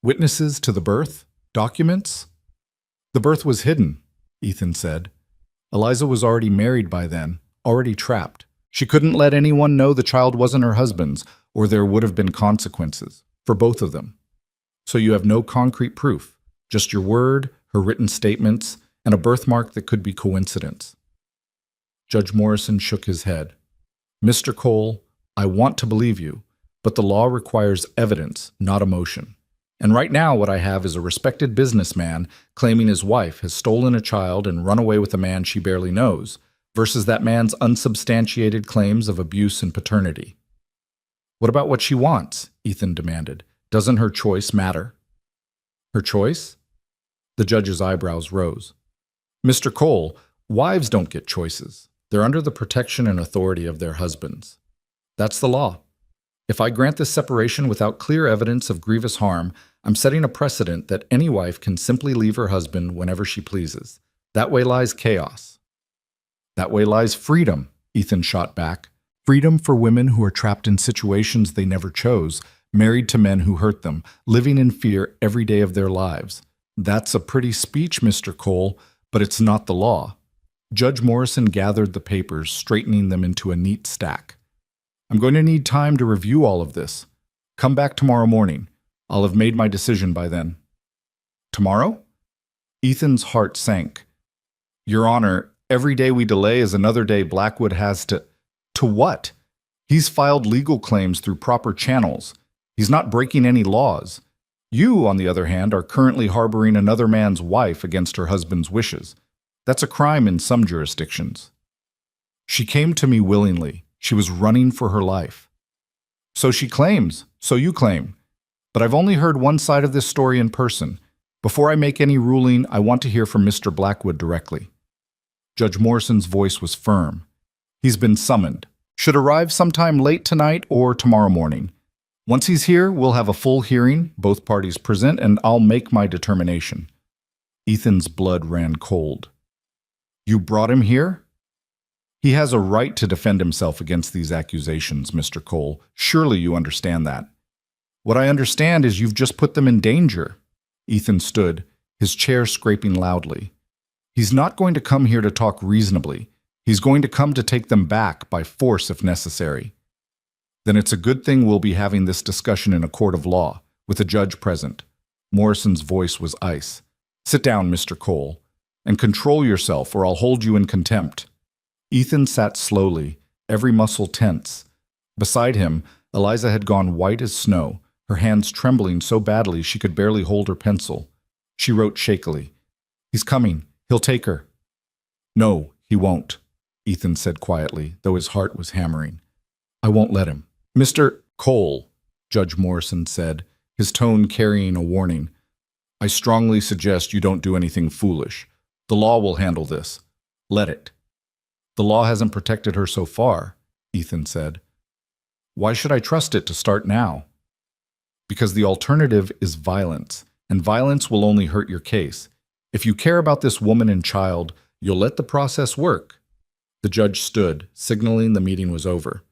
Witnesses to the birth? Documents? The birth was hidden, Ethan said. Eliza was already married by then, already trapped. She couldn't let anyone know the child wasn't her husband's, or there would have been consequences, for both of them. So you have no concrete proof, just your word, her written statements, and a birthmark that could be coincidence. Judge Morrison shook his head. Mr. Cole, I want to believe you, but the law requires evidence, not emotion. And right now what I have is a respected businessman claiming his wife has stolen a child and run away with a man she barely knows, versus that man's unsubstantiated claims of abuse and paternity. What about what she wants? Ethan demanded. Doesn't her choice matter? Her choice? The judge's eyebrows rose. Mr. Cole, wives don't get choices. They're under the protection and authority of their husbands. That's the law. If I grant this separation without clear evidence of grievous harm, I'm setting a precedent that any wife can simply leave her husband whenever she pleases. That way lies chaos. That way lies freedom, Ethan shot back. Freedom for women who are trapped in situations they never chose, married to men who hurt them, living in fear every day of their lives. That's a pretty speech, Mr. Cole, but it's not the law. Judge Morrison gathered the papers, straightening them into a neat stack. I'm going to need time to review all of this. Come back tomorrow morning. I'll have made my decision by then. Tomorrow? Ethan's heart sank. Your Honor, every day we delay is another day Blackwood has to... To what? He's filed legal claims through proper channels. He's not breaking any laws. You, on the other hand, are currently harboring another man's wife against her husband's wishes. That's a crime in some jurisdictions. She came to me willingly. She was running for her life. So she claims, so you claim. But I've only heard one side of this story in person. Before I make any ruling, I want to hear from Mr. Blackwood directly. Judge Morrison's voice was firm. He's been summoned. Should arrive sometime late tonight or tomorrow morning. Once he's here, we'll have a full hearing, both parties present, and I'll make my determination. Ethan's blood ran cold. You brought him here? He has a right to defend himself against these accusations, Mr. Cole. Surely you understand that. What I understand is you've just put them in danger. Ethan stood, his chair scraping loudly. He's not going to come here to talk reasonably. He's going to come to take them back by force if necessary. Then it's a good thing we'll be having this discussion in a court of law, with a judge present. Morrison's voice was ice. Sit down, Mr. Cole, and control yourself or I'll hold you in contempt. Ethan sat slowly, every muscle tense. Beside him, Eliza had gone white as snow, her hands trembling so badly she could barely hold her pencil. She wrote shakily, "He's coming. He'll take her." "No, he won't," Ethan said quietly, though his heart was hammering. "I won't let him." "Mr. Cole," Judge Morrison said, his tone carrying a warning, "I strongly suggest you don't do anything foolish. The law will handle this. Let it." "The law hasn't protected her so far," Ethan said. "Why should I trust it to start now?" "Because the alternative is violence, and violence will only hurt your case. If you care about this woman and child, you'll let the process work." The judge stood, signaling the meeting was over.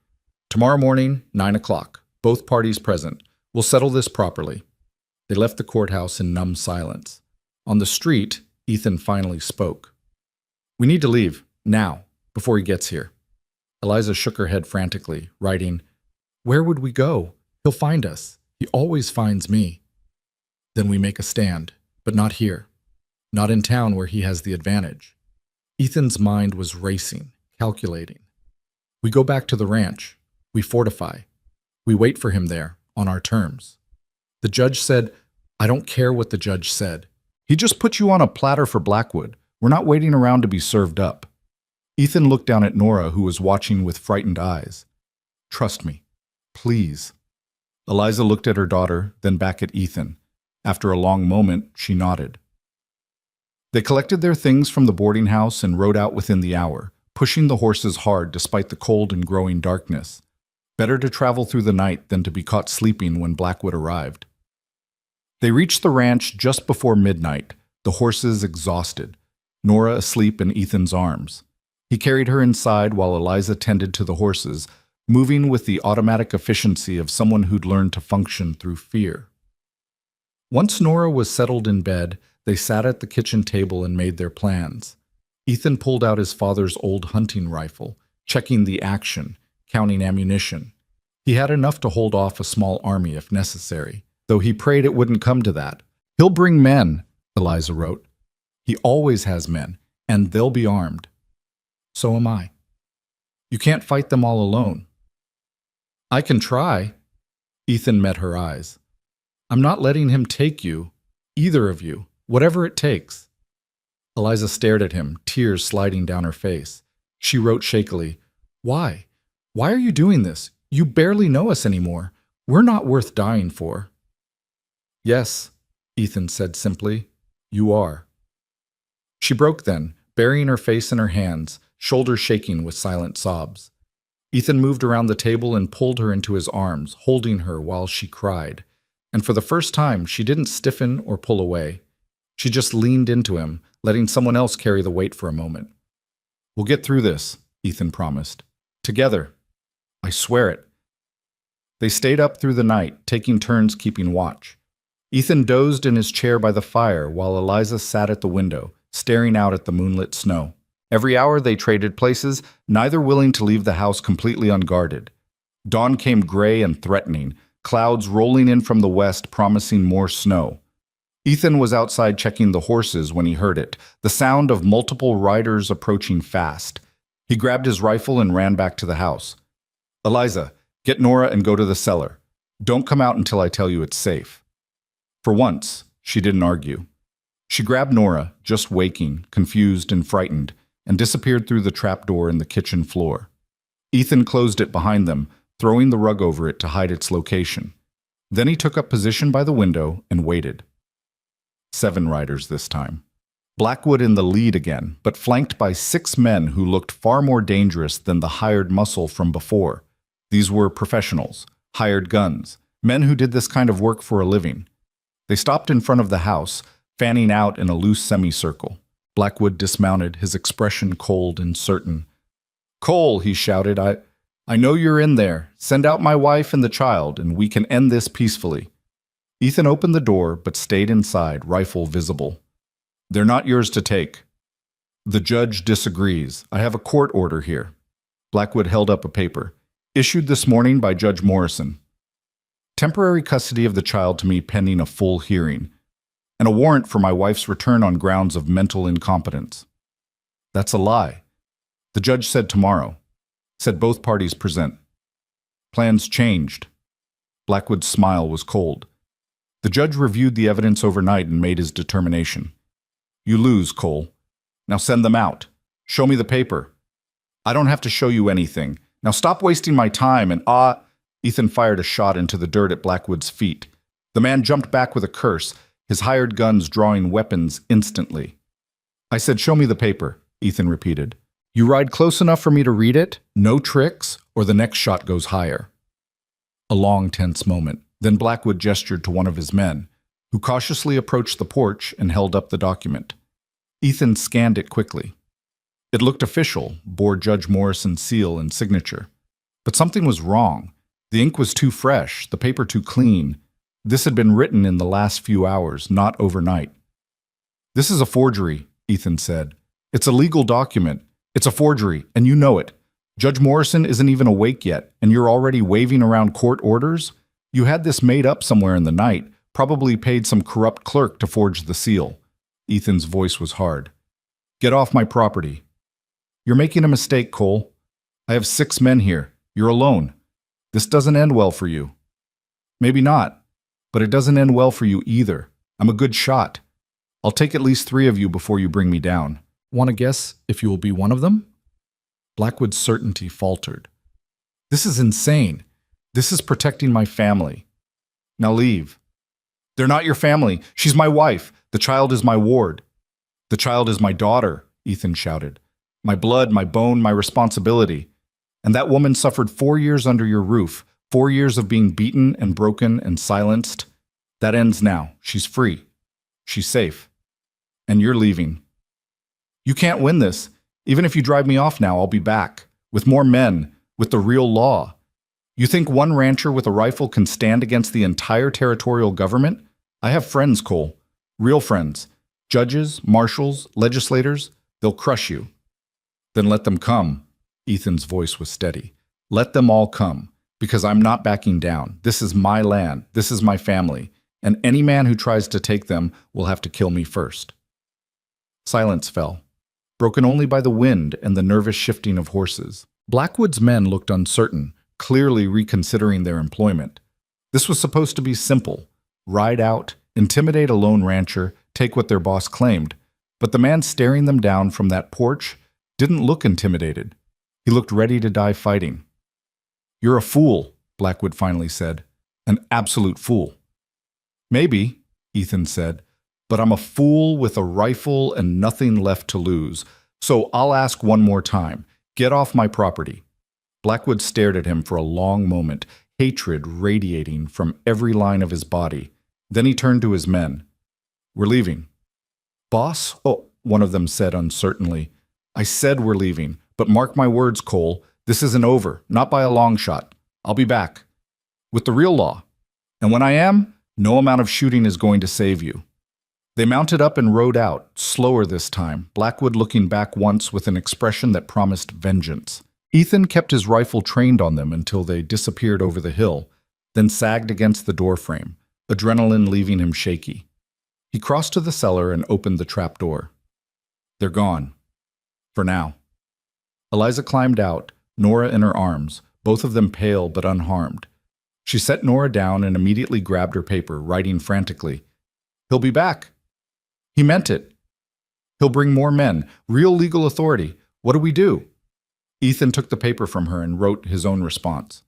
"Tomorrow morning, 9 o'clock. Both parties present. We'll settle this properly." They left the courthouse in numb silence. On the street, Ethan finally spoke. "We need to leave, now, before he gets here." Eliza shook her head frantically, writing, "Where would we go? He'll find us. He always finds me." "Then we make a stand, but not here. Not in town where he has the advantage." Ethan's mind was racing, calculating. "We go back to the ranch. We fortify. We wait for him there, on our terms." The judge said, "I don't care what the judge said. He just put you on a platter for Blackwood. We're not waiting around to be served up." Ethan looked down at Nora, who was watching with frightened eyes. "Trust me. Please." Eliza looked at her daughter, then back at Ethan. After a long moment, she nodded. They collected their things from the boarding house and rode out within the hour, pushing the horses hard despite the cold and growing darkness. Better to travel through the night than to be caught sleeping when Blackwood arrived. They reached the ranch just before midnight, the horses exhausted, Nora asleep in Ethan's arms. He carried her inside while Eliza tended to the horses, moving with the automatic efficiency of someone who'd learned to function through fear. Once Nora was settled in bed, they sat at the kitchen table and made their plans. Ethan pulled out his father's old hunting rifle, checking the action, counting ammunition. He had enough to hold off a small army if necessary, though he prayed it wouldn't come to that. "He'll bring men," Eliza wrote. "He always has men, and they'll be armed. So am I. You can't fight them all alone." "I can try." Ethan met her eyes. "I'm not letting him take you, either of you, whatever it takes." Eliza stared at him, tears sliding down her face. She wrote shakily, "Why? Why are you doing this? You barely know us anymore. We're not worth dying for." "Yes," Ethan said simply, "you are." She broke then, burying her face in her hands, shoulders shaking with silent sobs. Ethan moved around the table and pulled her into his arms, holding her while she cried. And for the first time, she didn't stiffen or pull away. She just leaned into him, letting someone else carry the weight for a moment. "We'll get through this," Ethan promised. "Together. I swear it." They stayed up through the night, taking turns keeping watch. Ethan dozed in his chair by the fire while Eliza sat at the window, staring out at the moonlit snow. Every hour they traded places, neither willing to leave the house completely unguarded. Dawn came gray and threatening, clouds rolling in from the west promising more snow. Ethan was outside checking the horses when he heard it, the sound of multiple riders approaching fast. He grabbed his rifle and ran back to the house. "Eliza, get Nora and go to the cellar. Don't come out until I tell you it's safe." For once, she didn't argue. She grabbed Nora, just waking, confused and frightened, and disappeared through the trapdoor in the kitchen floor. Ethan closed it behind them, throwing the rug over it to hide its location. Then he took up position by the window and waited. 7 riders this time. Blackwood in the lead again, but flanked by 6 men who looked far more dangerous than the hired muscle from before. These were professionals, hired guns, men who did this kind of work for a living. They stopped in front of the house, fanning out in a loose semicircle. Blackwood dismounted, his expression cold and certain. "Cole," he shouted, I I know you're in there. Send out my wife and the child, and we can end this peacefully. Ethan opened the door, but stayed inside, rifle visible. They're not yours to take. The judge disagrees. I have a court order here. Blackwood held up a paper. Issued this morning by Judge Morrison. Temporary custody of the child to me pending a full hearing, and a warrant for my wife's return on grounds of mental incompetence. That's a lie. The judge said tomorrow. Said both parties present. Plans changed. Blackwood's smile was cold. The judge reviewed the evidence overnight and made his determination. You lose, Cole. Now send them out. Show me the paper. I don't have to show you anything. Now stop wasting my time and Ethan fired a shot into the dirt at Blackwood's feet. The man jumped back with a curse, his hired guns drawing weapons instantly. I said, show me the paper, Ethan repeated. You ride close enough for me to read it, no tricks, or the next shot goes higher. A long, tense moment. Then Blackwood gestured to one of his men, who cautiously approached the porch and held up the document. Ethan scanned it quickly. It looked official, bore Judge Morrison's seal and signature. But something was wrong. The ink was too fresh, the paper too clean. This had been written in the last few hours, not overnight. This is a forgery, Ethan said. It's a legal document. It's a forgery, and you know it. Judge Morrison isn't even awake yet, and you're already waving around court orders? You had this made up somewhere in the night, probably paid some corrupt clerk to forge the seal. Ethan's voice was hard. Get off my property. You're making a mistake, Cole. I have 6 men here. You're alone. This doesn't end well for you. Maybe not, but it doesn't end well for you either. I'm a good shot. I'll take at least 3 of you before you bring me down. Want to guess if you will be one of them? Blackwood's certainty faltered. This is insane. This is protecting my family. Now leave. They're not your family. She's my wife. The child is my ward. The child is my daughter, Ethan shouted. My blood, my bone, my responsibility. And that woman suffered 4 years under your roof, 4 years of being beaten and broken and silenced. That ends now. She's free. She's safe. And you're leaving. You can't win this. Even if you drive me off now, I'll be back. With more men. With the real law. You think one rancher with a rifle can stand against the entire territorial government? I have friends, Cole. Real friends. Judges, marshals, legislators. They'll crush you. Then let them come. Ethan's voice was steady. Let them all come. Because I'm not backing down. This is my land. This is my family. And any man who tries to take them will have to kill me first. Silence fell, broken only by the wind and the nervous shifting of horses. Blackwood's men looked uncertain, clearly reconsidering their employment. This was supposed to be simple. Ride out, intimidate a lone rancher, take what their boss claimed. But the man staring them down from that porch didn't look intimidated. He looked ready to die fighting. You're a fool, Blackwood finally said. An absolute fool. Maybe, Ethan said, but I'm a fool with a rifle and nothing left to lose. So I'll ask one more time. Get off my property. Blackwood stared at him for a long moment, hatred radiating from every line of his body. Then he turned to his men. We're leaving. Boss? Oh, one of them said uncertainly. I said we're leaving, but mark my words, Cole. This isn't over, not by a long shot. I'll be back. With the real law. And when I am, no amount of shooting is going to save you. They mounted up and rode out, slower this time, Blackwood looking back once with an expression that promised vengeance. Ethan kept his rifle trained on them until they disappeared over the hill, then sagged against the doorframe, adrenaline leaving him shaky. He crossed to the cellar and opened the trapdoor. They're gone. For now. Eliza climbed out, Nora in her arms, both of them pale but unharmed. She set Nora down and immediately grabbed her paper, writing frantically. He'll be back. He meant it. He'll bring more men, real legal authority. What do we do? Ethan took the paper from her and wrote his own response.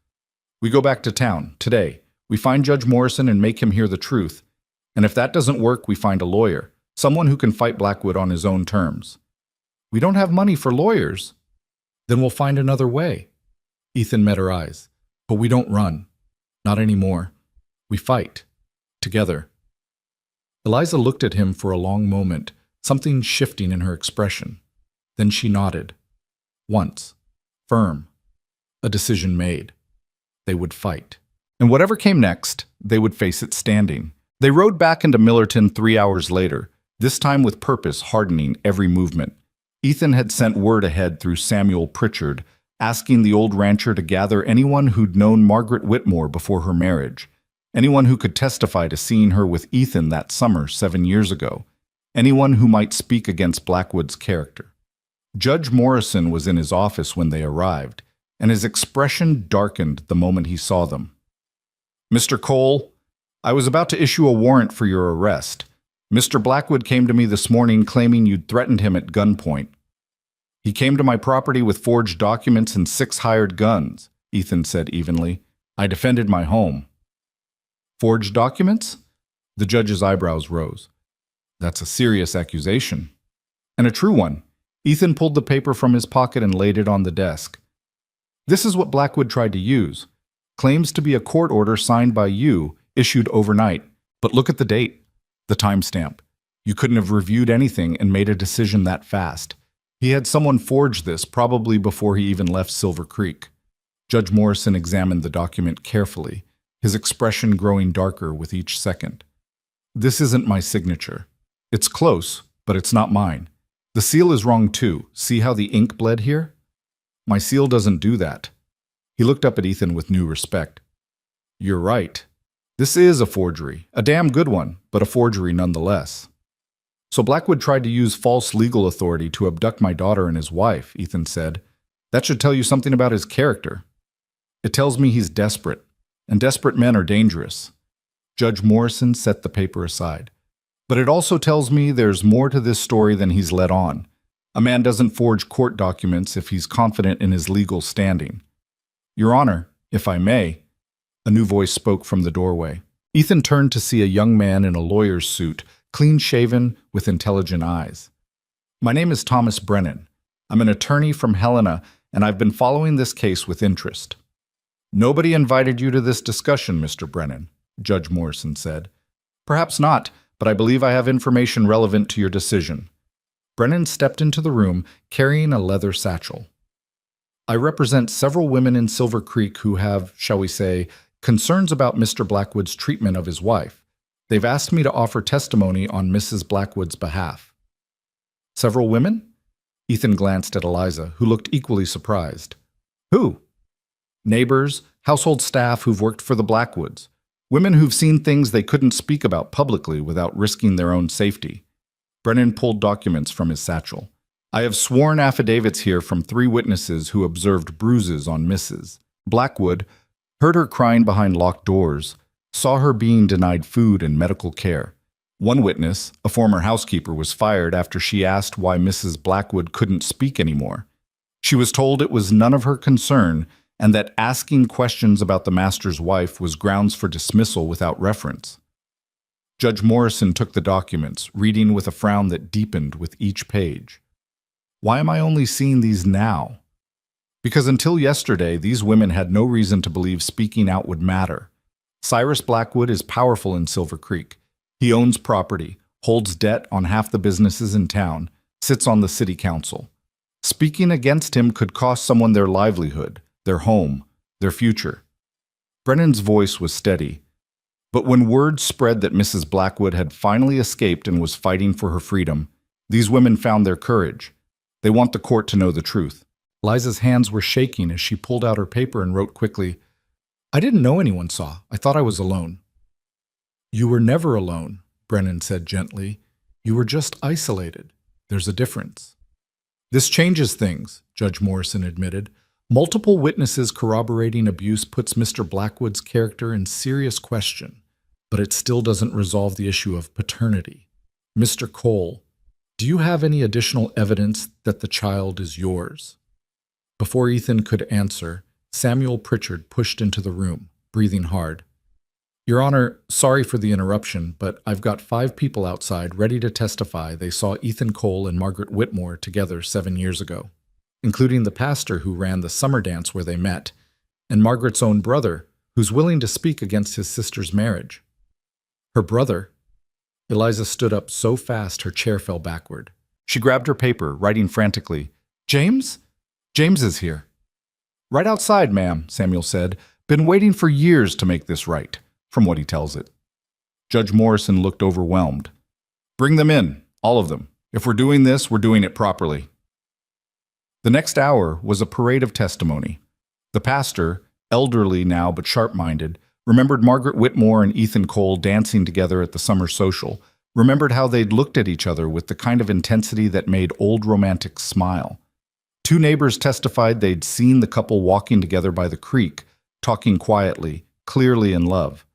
We go back to town, today. We find Judge Morrison and make him hear the truth. And if that doesn't work, we find a lawyer, someone who can fight Blackwood on his own terms. We don't have money for lawyers. Then we'll find another way. Ethan met her eyes. But we don't run. Not anymore. We fight. Together. Eliza looked at him for a long moment, something shifting in her expression. Then she nodded. Once. Firm. A decision made. They would fight. And whatever came next, they would face it standing. They rode back into Millerton 3 hours later, this time with purpose hardening every movement. Ethan had sent word ahead through Samuel Pritchard, asking the old rancher to gather anyone who'd known Margaret Whitmore before her marriage, anyone who could testify to seeing her with Ethan that summer 7 years ago, anyone who might speak against Blackwood's character. Judge Morrison was in his office when they arrived, and his expression darkened the moment he saw them. "Mr. Cole, I was about to issue a warrant for your arrest. Mr. Blackwood came to me this morning claiming you'd threatened him at gunpoint. He came to my property with forged documents and 6 hired guns," Ethan said evenly. "I defended my home." "Forged documents?" The judge's eyebrows rose. "That's a serious accusation." "And a true one." Ethan pulled the paper from his pocket and laid it on the desk. "This is what Blackwood tried to use. Claims to be a court order signed by you, issued overnight. But look at the date, the timestamp. You couldn't have reviewed anything and made a decision that fast. He had someone forge this, probably before he even left Silver Creek." Judge Morrison examined the document carefully, his expression growing darker with each second. "This isn't my signature. It's close, but it's not mine. The seal is wrong too. See how the ink bled here? My seal doesn't do that." He looked up at Ethan with new respect. "You're right. This is a forgery, a damn good one, but a forgery nonetheless." "So Blackwood tried to use false legal authority to abduct my daughter and his wife," Ethan said. "That should tell you something about his character." "It tells me he's desperate, and desperate men are dangerous." Judge Morrison set the paper aside. "But it also tells me there's more to this story than he's let on. A man doesn't forge court documents if he's confident in his legal standing." "Your Honor, if I may," a new voice spoke from the doorway. Ethan turned to see a young man in a lawyer's suit, clean-shaven, with intelligent eyes. "My name is Thomas Brennan. I'm an attorney from Helena, and I've been following this case with interest." "Nobody invited you to this discussion, Mr. Brennan," Judge Morrison said. "Perhaps not, but I believe I have information relevant to your decision." Brennan stepped into the room, carrying a leather satchel. "I represent several women in Silver Creek who have, shall we say, concerns about Mr. Blackwood's treatment of his wife. They've asked me to offer testimony on Mrs. Blackwood's behalf." "Several women?" Ethan glanced at Eliza, who looked equally surprised. "Who?" "Neighbors, household staff who've worked for the Blackwoods. Women who've seen things they couldn't speak about publicly without risking their own safety." Brennan pulled documents from his satchel. "I have sworn affidavits here from 3 witnesses who observed bruises on Mrs. Blackwood, heard her crying behind locked doors, saw her being denied food and medical care. One witness, a former housekeeper, was fired after she asked why Mrs. Blackwood couldn't speak anymore. She was told it was none of her concern and that asking questions about the master's wife was grounds for dismissal without reference." Judge Morrison took the documents, reading with a frown that deepened with each page. "Why am I only seeing these now?" "Because until yesterday, these women had no reason to believe speaking out would matter. Cyrus Blackwood is powerful in Silver Creek. He owns property, holds debt on half the businesses in town, sits on the city council. Speaking against him could cost someone their livelihood, their home, their future." Brennan's voice was steady. "But when word spread that Mrs. Blackwood had finally escaped and was fighting for her freedom, these women found their courage. They want the court to know the truth." Liza's hands were shaking as she pulled out her paper and wrote quickly, "I didn't know anyone saw. I thought I was alone." "You were never alone," Brennan said gently. "You were just isolated. There's a difference." "This changes things," Judge Morrison admitted. "Multiple witnesses corroborating abuse puts Mr. Blackwood's character in serious question, but it still doesn't resolve the issue of paternity. Mr. Cole, do you have any additional evidence that the child is yours?" Before Ethan could answer, Samuel Pritchard pushed into the room, breathing hard. "Your Honor, sorry for the interruption, but I've got 5 people outside ready to testify they saw Ethan Cole and Margaret Whitmore together 7 years ago, including the pastor who ran the summer dance where they met, and Margaret's own brother, who's willing to speak against his sister's marriage." "Her brother?" Eliza stood up so fast her chair fell backward. She grabbed her paper, writing frantically, "James? James is here." Right outside, ma'am, Samuel said. Been waiting for years to make this right, from what he tells it. Judge Morrison looked overwhelmed. Bring them in, all of them. If we're doing this, we're doing it properly. The next hour was a parade of testimony. The pastor, elderly now but sharp-minded, remembered Margaret Whitmore and Ethan Cole dancing together at the summer social, remembered how they'd looked at each other with the kind of intensity that made old romantics smile. Two neighbors testified they'd seen the couple walking together by the creek, talking quietly, clearly in love.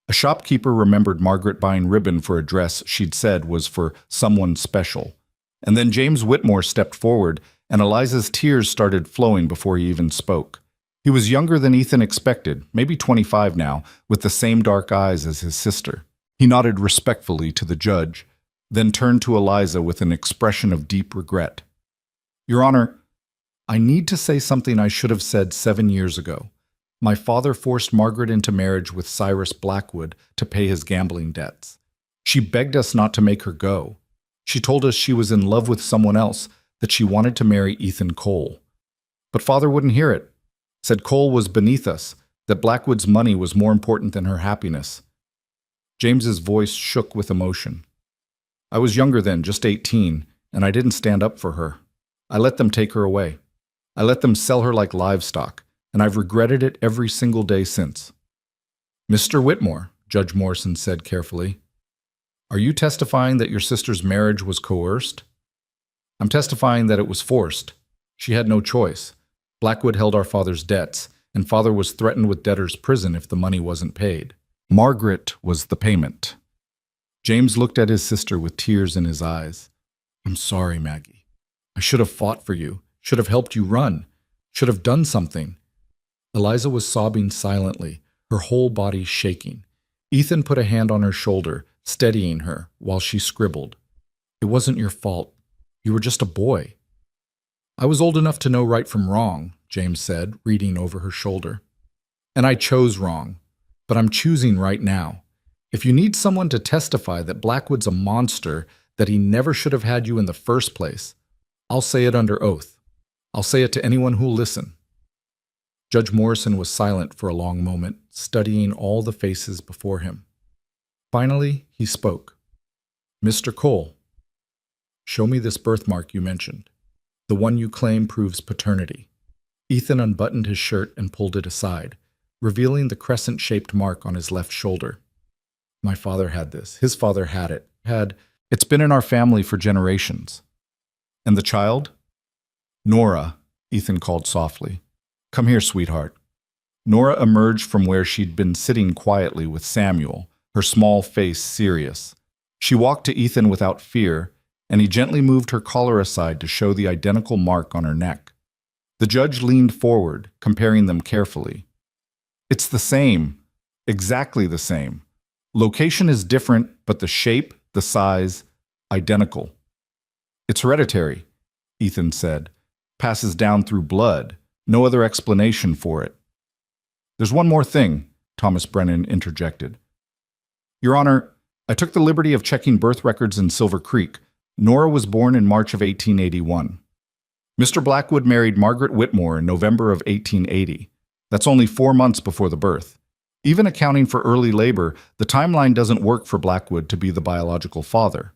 A shopkeeper remembered Margaret buying ribbon for a dress she'd said was for someone special. And then James Whitmore stepped forward, and Eliza's tears started flowing before he even spoke. He was younger than Ethan expected, maybe 25 now, with the same dark eyes as his sister. He nodded respectfully to the judge, then turned to Eliza with an expression of deep regret. Your Honor, I need to say something I should have said 7 years ago. My father forced Margaret into marriage with Cyrus Blackwood to pay his gambling debts. She begged us not to make her go. She told us she was in love with someone else, that she wanted to marry Ethan Cole. But father wouldn't hear it. Said Cole was beneath us, that Blackwood's money was more important than her happiness. James's voice shook with emotion. I was younger then, just 18, and I didn't stand up for her. I let them take her away. I let them sell her like livestock, and I've regretted it every single day since. Mr. Whitmore, Judge Morrison said carefully, are you testifying that your sister's marriage was coerced? I'm testifying that it was forced. She had no choice. Blackwood held our father's debts, and father was threatened with debtor's prison if the money wasn't paid. Margaret was the payment. James looked at his sister with tears in his eyes. I'm sorry, Maggie. I should have fought for you, should have helped you run, should have done something. Eliza was sobbing silently, her whole body shaking. Ethan put a hand on her shoulder, steadying her while she scribbled. It wasn't your fault. You were just a boy. I was old enough to know right from wrong, James said, reading over her shoulder. And I chose wrong, but I'm choosing right now. If you need someone to testify that Blackwood's a monster, that he never should have had you in the first place, I'll say it under oath. I'll say it to anyone who'll listen. Judge Morrison was silent for a long moment, studying all the faces before him. Finally, he spoke. Mr. Cole, show me this birthmark you mentioned. The one you claim proves paternity. Ethan unbuttoned his shirt and pulled it aside, revealing the crescent-shaped mark on his left shoulder. My father had this. His father had it. It's been in our family for generations. And the child? Nora, Ethan called softly. Come here, sweetheart. Nora emerged from where she'd been sitting quietly with Samuel, her small face serious. She walked to Ethan without fear, and he gently moved her collar aside to show the identical mark on her neck. The judge leaned forward, comparing them carefully. It's the same, exactly the same. Location is different, but the shape, the size, identical. It's hereditary, Ethan said. Passes down through blood. No other explanation for it. There's one more thing, Thomas Brennan interjected. Your Honor, I took the liberty of checking birth records in Silver Creek. Nora was born in March of 1881. Mr. Blackwood married Margaret Whitmore in November of 1880. That's only 4 months before the birth. Even accounting for early labor, the timeline doesn't work for Blackwood to be the biological father.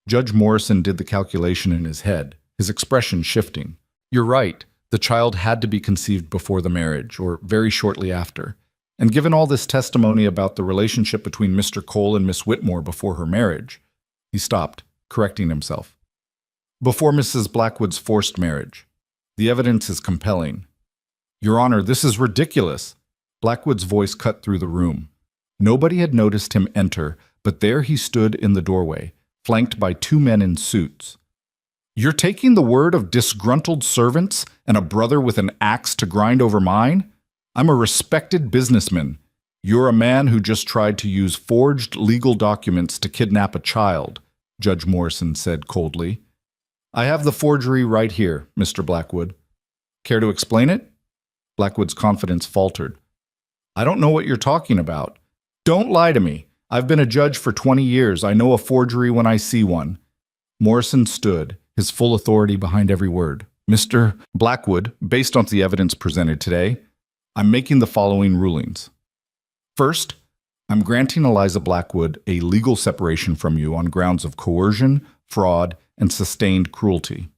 Judge Morrison did the calculation in his head, his expression shifting. You're right, the child had to be conceived before the marriage, or very shortly after. And given all this testimony about the relationship between Mr. Cole and Miss Whitmore before her marriage, he stopped, correcting himself. Before Mrs. Blackwood's forced marriage. The evidence is compelling. Your Honor, this is ridiculous. Blackwood's voice cut through the room. Nobody had noticed him enter, but there he stood in the doorway, flanked by 2 men in suits. You're taking the word of disgruntled servants and a brother with an axe to grind over mine? I'm a respected businessman. You're a man who just tried to use forged legal documents to kidnap a child, Judge Morrison said coldly. I have the forgery right here, Mr. Blackwood. Care to explain it? Blackwood's confidence faltered. I don't know what you're talking about. Don't lie to me. I've been a judge for 20 years. I know a forgery when I see one. Morrison stood, his full authority behind every word. Mr. Blackwood, based on the evidence presented today, I'm making the following rulings. First, I'm granting Eliza Blackwood a legal separation from you on grounds of coercion, fraud, and sustained cruelty.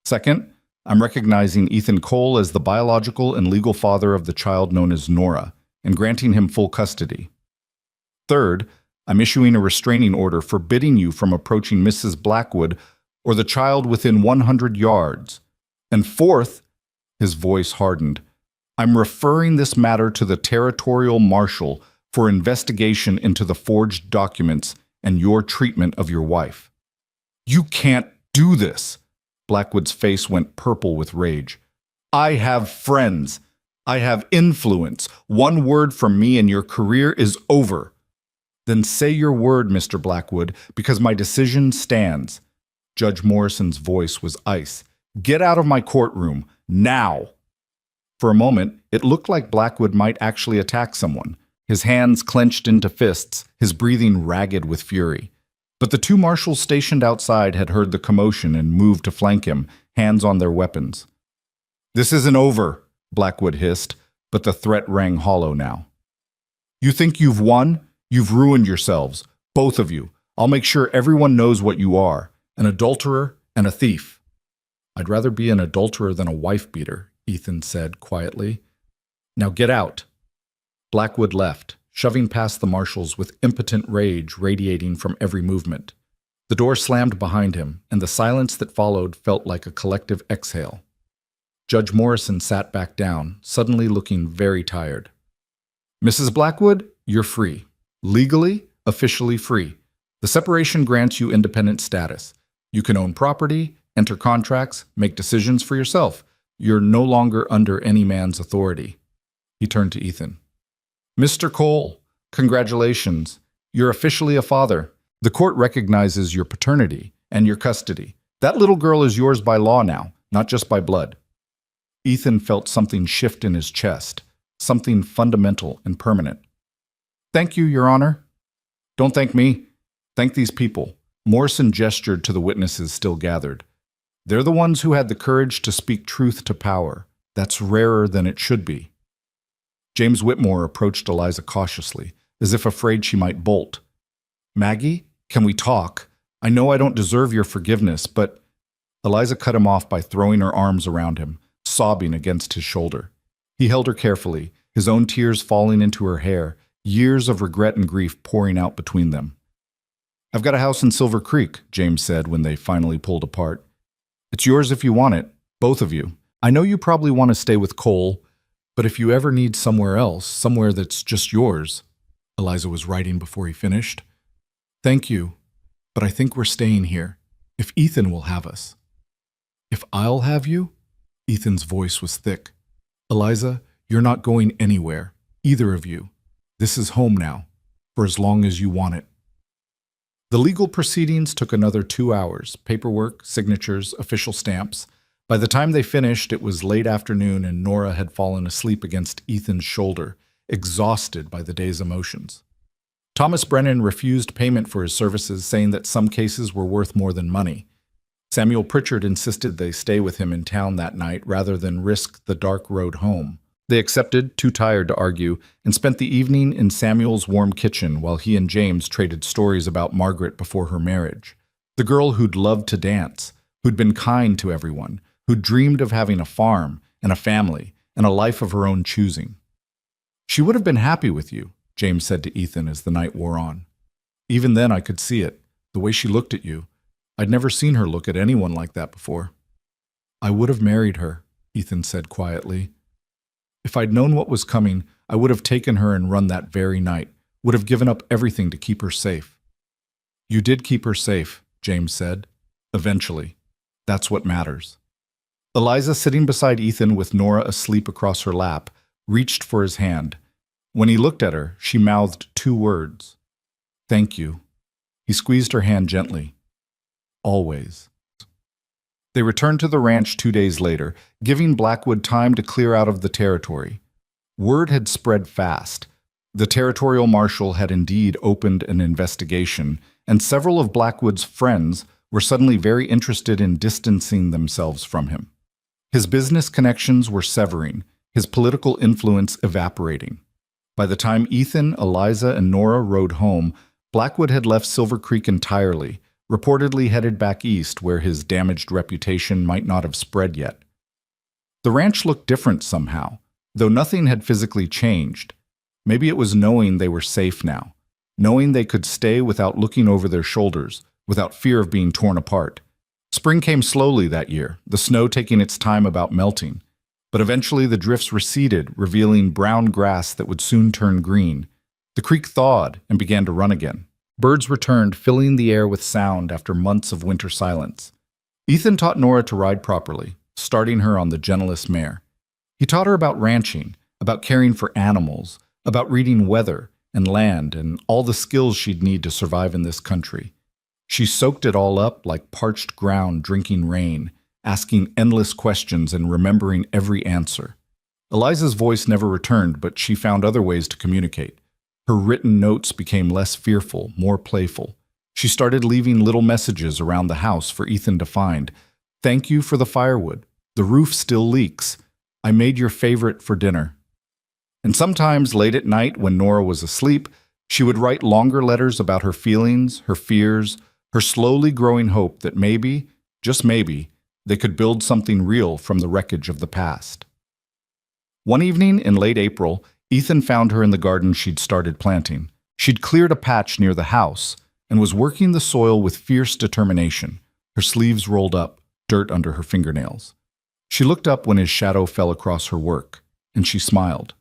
Second, I'm recognizing Ethan Cole as the biological and legal father of the child known as Nora and granting him full custody. Third, I'm issuing a restraining order forbidding you from approaching Mrs. Blackwood or the child within 100 yards. And fourth, his voice hardened, I'm referring this matter to the territorial marshal for investigation into the forged documents and your treatment of your wife. You can't do this. Blackwood's face went purple with rage. I have friends. I have influence. One word from me and your career is over. Then say your word, Mr. Blackwood, because my decision stands. Judge Morrison's voice was ice. Get out of my courtroom, now. For a moment, it looked like Blackwood might actually attack someone, his hands clenched into fists, his breathing ragged with fury. But the two marshals stationed outside had heard the commotion and moved to flank him, hands on their weapons. This isn't over, Blackwood hissed, but the threat rang hollow now. You think you've won? You've ruined yourselves, both of you. I'll make sure everyone knows what you are, an adulterer and a thief. I'd rather be an adulterer than a wife-beater, Ethan said quietly. Now get out. Blackwood left, shoving past the marshals with impotent rage radiating from every movement. The door slammed behind him, and the silence that followed felt like a collective exhale. Judge Morrison sat back down, suddenly looking very tired. Mrs. Blackwood, you're free. Legally, officially free. The separation grants you independent status. You can own property, enter contracts, make decisions for yourself. You're no longer under any man's authority. He turned to Ethan. Mr. Cole, congratulations. You're officially a father. The court recognizes your paternity and your custody. That little girl is yours by law now, not just by blood. Ethan felt something shift in his chest, something fundamental and permanent. Thank you, Your Honor. Don't thank me. Thank these people. Morrison gestured to the witnesses still gathered. They're the ones who had the courage to speak truth to power. That's rarer than it should be. James Whitmore approached Eliza cautiously, as if afraid she might bolt. Maggie, can we talk? I know I don't deserve your forgiveness, but... Eliza cut him off by throwing her arms around him, sobbing against his shoulder. He held her carefully, his own tears falling into her hair, years of regret and grief pouring out between them. I've got a house in Silver Creek, James said when they finally pulled apart. It's yours if you want it, both of you. I know you probably want to stay with Cole, but if you ever need somewhere else, somewhere that's just yours, Eliza was writing before he finished. Thank you, but I think we're staying here, if Ethan will have us. If I'll have you? Ethan's voice was thick. Eliza, you're not going anywhere, either of you. This is home now, for as long as you want it. The legal proceedings took another 2 hours, paperwork, signatures, official stamps. By the time they finished, it was late afternoon and Nora had fallen asleep against Ethan's shoulder, exhausted by the day's emotions. Thomas Brennan refused payment for his services, saying that some cases were worth more than money. Samuel Pritchard insisted they stay with him in town that night rather than risk the dark road home. They accepted, too tired to argue, and spent the evening in Samuel's warm kitchen while he and James traded stories about Margaret before her marriage. The girl who'd loved to dance, who'd been kind to everyone, who'd dreamed of having a farm and a family and a life of her own choosing. She would have been happy with you, James said to Ethan as the night wore on. Even then I could see it, the way she looked at you. I'd never seen her look at anyone like that before. I would have married her, Ethan said quietly. If I'd known what was coming, I would have taken her and run that very night, would have given up everything to keep her safe. You did keep her safe, James said. Eventually. That's what matters. Eliza, sitting beside Ethan with Nora asleep across her lap, reached for his hand. When he looked at her, she mouthed 2 words. Thank you. He squeezed her hand gently. Always. They returned to the ranch 2 days later, giving Blackwood time to clear out of the territory. Word had spread fast. The territorial marshal had indeed opened an investigation, and several of Blackwood's friends were suddenly very interested in distancing themselves from him. His business connections were severing, his political influence evaporating. By the time Ethan, Eliza, and Nora rode home, Blackwood had left Silver Creek entirely, reportedly headed back east where his damaged reputation might not have spread yet. The ranch looked different somehow, though nothing had physically changed. Maybe it was knowing they were safe now, knowing they could stay without looking over their shoulders, without fear of being torn apart. Spring came slowly that year, the snow taking its time about melting. But eventually the drifts receded, revealing brown grass that would soon turn green. The creek thawed and began to run again. Birds returned, filling the air with sound after months of winter silence. Ethan taught Nora to ride properly, starting her on the gentlest mare. He taught her about ranching, about caring for animals, about reading weather and land and all the skills she'd need to survive in this country. She soaked it all up like parched ground drinking rain, asking endless questions and remembering every answer. Eliza's voice never returned, but she found other ways to communicate. Her written notes became less fearful, more playful. She started leaving little messages around the house for Ethan to find. Thank you for the firewood. The roof still leaks. I made your favorite for dinner. And sometimes late at night when Nora was asleep, she would write longer letters about her feelings, her fears, her slowly growing hope that maybe, just maybe, they could build something real from the wreckage of the past. One evening in late April, Ethan found her in the garden she'd started planting. She'd cleared a patch near the house and was working the soil with fierce determination, her sleeves rolled up, dirt under her fingernails. She looked up when his shadow fell across her work, and she smiled.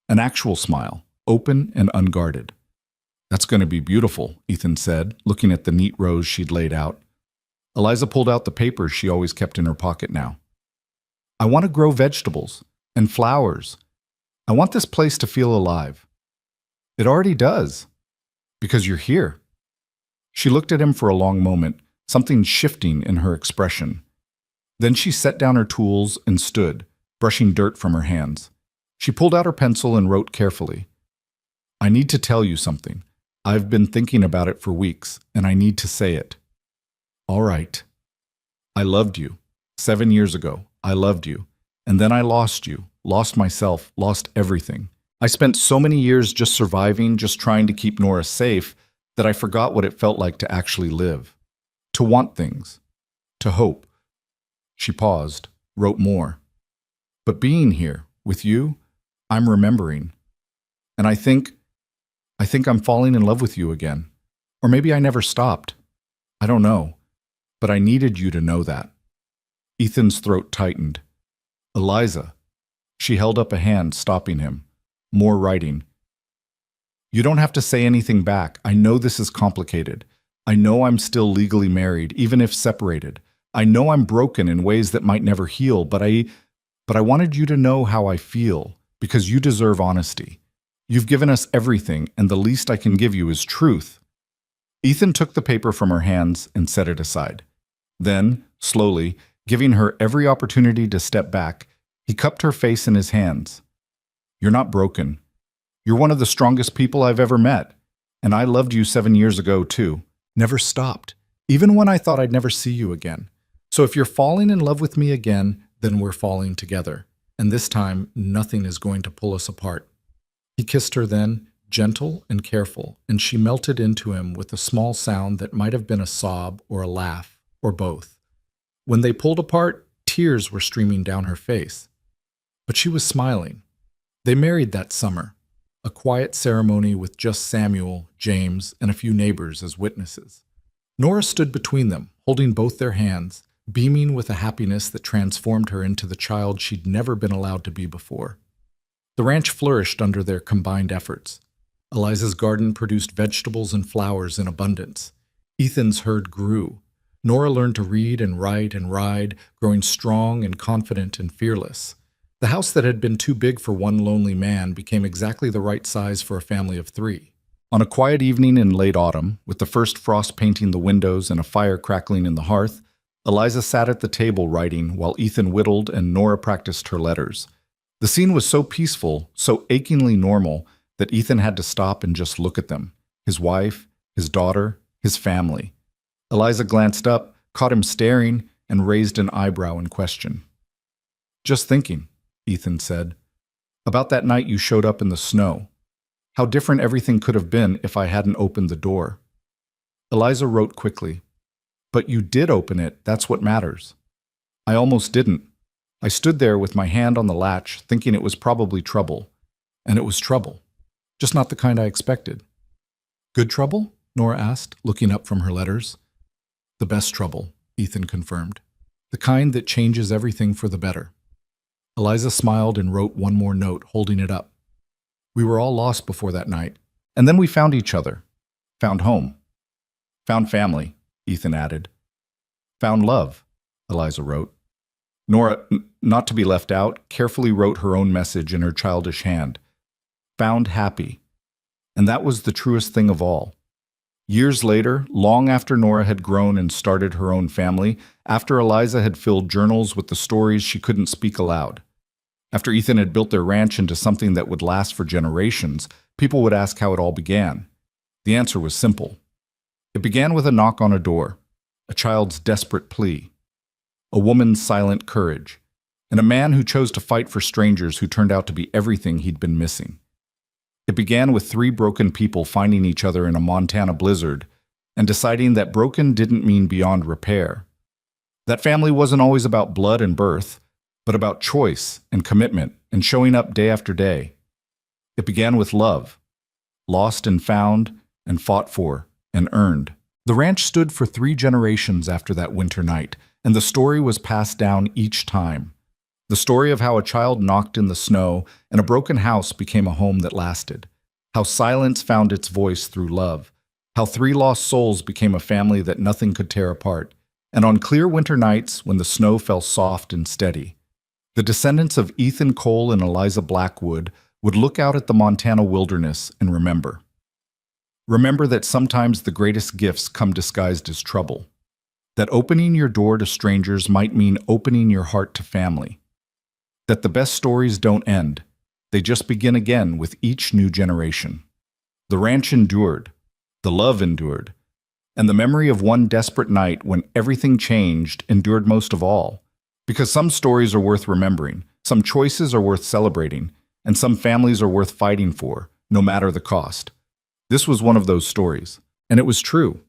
An actual smile, open and unguarded. That's going to be beautiful, Ethan said, looking at the neat rows she'd laid out. Eliza pulled out the papers she always kept in her pocket now. I want to grow vegetables and flowers. I want this place to feel alive. It already does, because you're here. She looked at him for a long moment, something shifting in her expression. Then she set down her tools and stood, brushing dirt from her hands. She pulled out her pencil and wrote carefully. I need to tell you something. I've been thinking about it for weeks, and I need to say it. All right. I loved you. 7 years ago, I loved you. And then I lost you, lost myself, lost everything. I spent so many years just surviving, just trying to keep Nora safe, that I forgot what it felt like to actually live. To want things. To hope. She paused, wrote more. But being here, with you, I'm remembering. And I think I'm falling in love with you again. Or maybe I never stopped. I don't know. But I needed you to know that. Ethan's throat tightened. Eliza. She held up a hand, stopping him. More writing. You don't have to say anything back. I know this is complicated. I know I'm still legally married, even if separated. I know I'm broken in ways that might never heal, but I wanted you to know how I feel, because you deserve honesty. You've given us everything, and the least I can give you is truth. Ethan took the paper from her hands and set it aside. Then, slowly, giving her every opportunity to step back, he cupped her face in his hands. You're not broken. You're one of the strongest people I've ever met. And I loved you 7 years ago, too. Never stopped. Even when I thought I'd never see you again. So if you're falling in love with me again, then we're falling together. And this time, nothing is going to pull us apart. He kissed her then, gentle and careful, and she melted into him with a small sound that might have been a sob or a laugh, or both. When they pulled apart, tears were streaming down her face. But she was smiling. They married that summer, a quiet ceremony with just Samuel, James, and a few neighbors as witnesses. Nora stood between them, holding both their hands, beaming with a happiness that transformed her into the child she'd never been allowed to be before. The ranch flourished under their combined efforts. Eliza's garden produced vegetables and flowers in abundance. Ethan's herd grew. Nora learned to read and write and ride, growing strong and confident and fearless. The house that had been too big for one lonely man became exactly the right size for a family of 3. On a quiet evening in late autumn, with the first frost painting the windows and a fire crackling in the hearth, Eliza sat at the table writing while Ethan whittled and Nora practiced her letters. The scene was so peaceful, so achingly normal, that Ethan had to stop and just look at them. His wife, his daughter, his family. Eliza glanced up, caught him staring, and raised an eyebrow in question. Just thinking, Ethan said, about that night you showed up in the snow. How different everything could have been if I hadn't opened the door. Eliza wrote quickly, but you did open it, that's what matters. I almost didn't. I stood there with my hand on the latch, thinking it was probably trouble. And it was trouble. Just not the kind I expected. Good trouble? Nora asked, looking up from her letters. The best trouble, Ethan confirmed. The kind that changes everything for the better. Eliza smiled and wrote one more note, holding it up. We were all lost before that night, and then we found each other. Found home. Found family, Ethan added. Found love, Eliza wrote. Nora, not to be left out, carefully wrote her own message in her childish hand. Found happy. And that was the truest thing of all. Years later, long after Nora had grown and started her own family, after Eliza had filled journals with the stories she couldn't speak aloud, after Ethan had built their ranch into something that would last for generations, people would ask how it all began. The answer was simple. It began with a knock on a door, a child's desperate plea, a woman's silent courage, and a man who chose to fight for strangers who turned out to be everything he'd been missing. It began with 3 broken people finding each other in a Montana blizzard and deciding that broken didn't mean beyond repair. That family wasn't always about blood and birth, but about choice and commitment and showing up day after day. It began with love, lost and found and fought for and earned. The ranch stood for 3 generations after that winter night, and the story was passed down each time. The story of how a child knocked in the snow and a broken house became a home that lasted. How silence found its voice through love. How 3 lost souls became a family that nothing could tear apart. And on clear winter nights, when the snow fell soft and steady, the descendants of Ethan Cole and Eliza Blackwood would look out at the Montana wilderness and remember. Remember that sometimes the greatest gifts come disguised as trouble. That opening your door to strangers might mean opening your heart to family. That the best stories don't end. They just begin again with each new generation. The ranch endured. The love endured. And the memory of one desperate night when everything changed endured most of all. Because some stories are worth remembering, some choices are worth celebrating, and some families are worth fighting for, no matter the cost. This was one of those stories, and it was true.